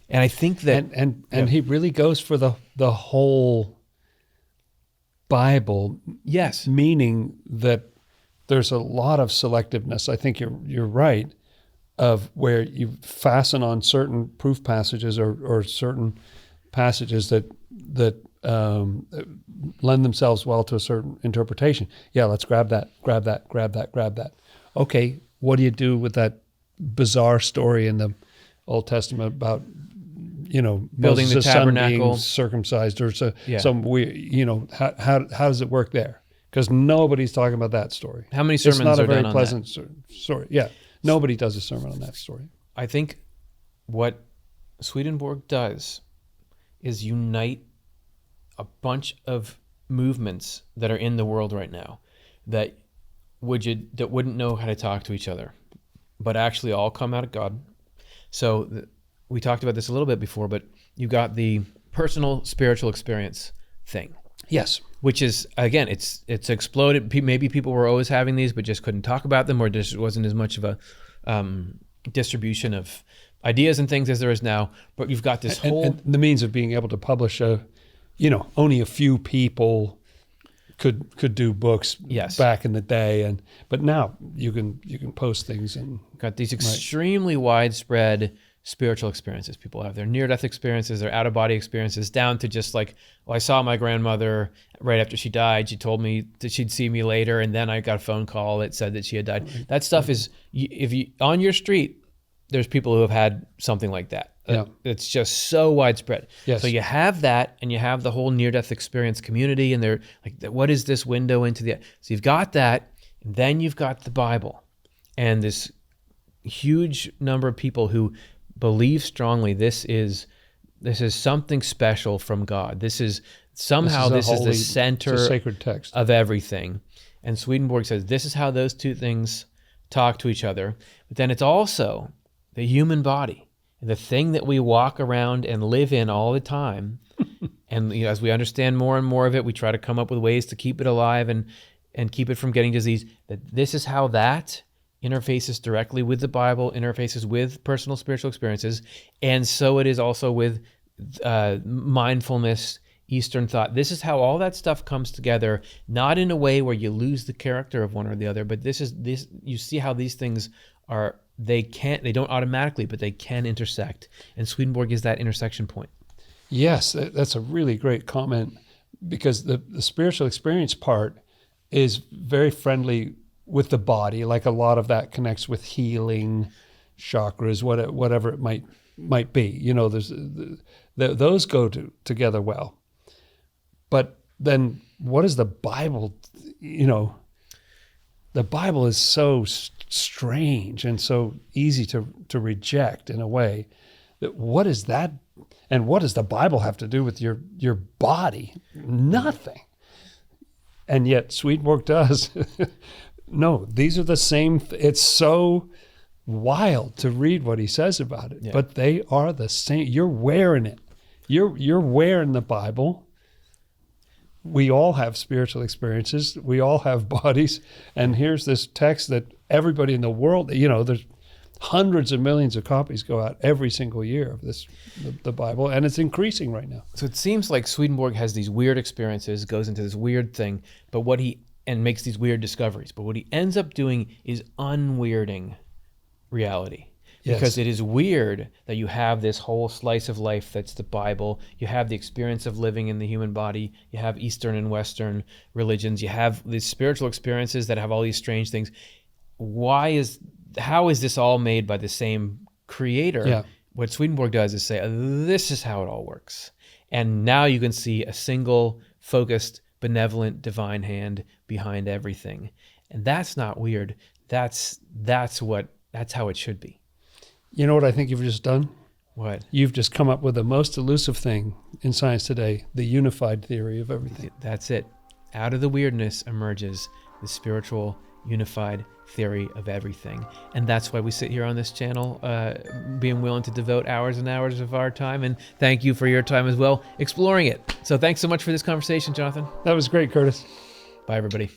And I think that and he really goes for the whole Bible. Yes. Meaning that there's a lot of selectiveness. I think you're right, of where you fasten on certain proof passages or certain passages that lend themselves well to a certain interpretation. Yeah, let's grab that. Okay, what do you do with that bizarre story in the Old Testament about building Moses' the tabernacle, son being circumcised, or some weird, how does it work there? Because nobody's talking about that story. How many sermons it's not are a very done pleasant story. Yeah, nobody does a sermon on that story. I think what Swedenborg does is unite a bunch of movements that are in the world right now that wouldn't know how to talk to each other, but actually all come out of God. So we talked about this a little bit before, but you got the personal spiritual experience thing. Yes. Which is, again, it's exploded. Maybe people were always having these, but just couldn't talk about them, or just wasn't as much of a distribution of ideas and things as there is now. But you've got this whole... And the means of being able to publish only a few people could do books back in the day, but now you can post things and got these extremely widespread spiritual experiences. People have their near-death experiences, their out-of-body experiences, down to just like, I saw my grandmother right after she died. She told me that she'd see me later, and then I got a phone call that said that she had died. That stuff is, if you on your street, there's people who have had something like that. Yeah. It's just so widespread. Yes. So you have that, and you have the whole near-death experience community, and they're like, what is this window into the... So you've got that, and then you've got the Bible, and this huge number of people who believe strongly this is something special from God. This is the center sacred text of everything. And Swedenborg says this is how those two things talk to each other. But then it's also the human body, the thing that we walk around and live in all the time. And as we understand more and more of it, we try to come up with ways to keep it alive and keep it from getting disease. That this is how that interfaces directly with the Bible, interfaces with personal spiritual experiences, and so it is also with mindfulness, Eastern thought. This is how all that stuff comes together, not in a way where you lose the character of one or the other, but this you see how these things are, they don't automatically, but they can intersect. And Swedenborg is that intersection point. Yes, that's a really great comment, because the spiritual experience part is very friendly with the body. Like a lot of that connects with healing, chakras, whatever it might be. Those go together well. But then what is the Bible? The Bible is so strange and so easy to reject in a way. That what is that? And what does the Bible have to do with your body? Nothing. And yet Swedenborg does. No, these are the same. It's so wild to read what he says about it, but they are the same. You're wearing it. You're wearing the Bible. We all have spiritual experiences. We all have bodies. And here's this text that everybody in the world, hundreds of millions of copies go out every single year of the Bible, and it's increasing right now. So it seems like Swedenborg has these weird experiences, goes into this weird thing, and makes these weird discoveries. But what he ends up doing is unweirding reality. Yes. Because it is weird that you have this whole slice of life that's the Bible. You have the experience of living in the human body. You have Eastern and Western religions. You have these spiritual experiences that have all these strange things. How is this all made by the same creator? Yeah. What Swedenborg does is say, this is how it all works. And now you can see a single, focused, benevolent, divine hand behind everything. And that's not weird. That's how it should be. You know what I think you've just done? What? You've just come up with the most elusive thing in science today, the unified theory of everything. That's it. Out of the weirdness emerges the spiritual unified theory of everything. And that's why we sit here on this channel, being willing to devote hours and hours of our time. And thank you for your time as well, exploring it. So thanks so much for this conversation, Jonathan. That was great, Curtis. Bye, everybody.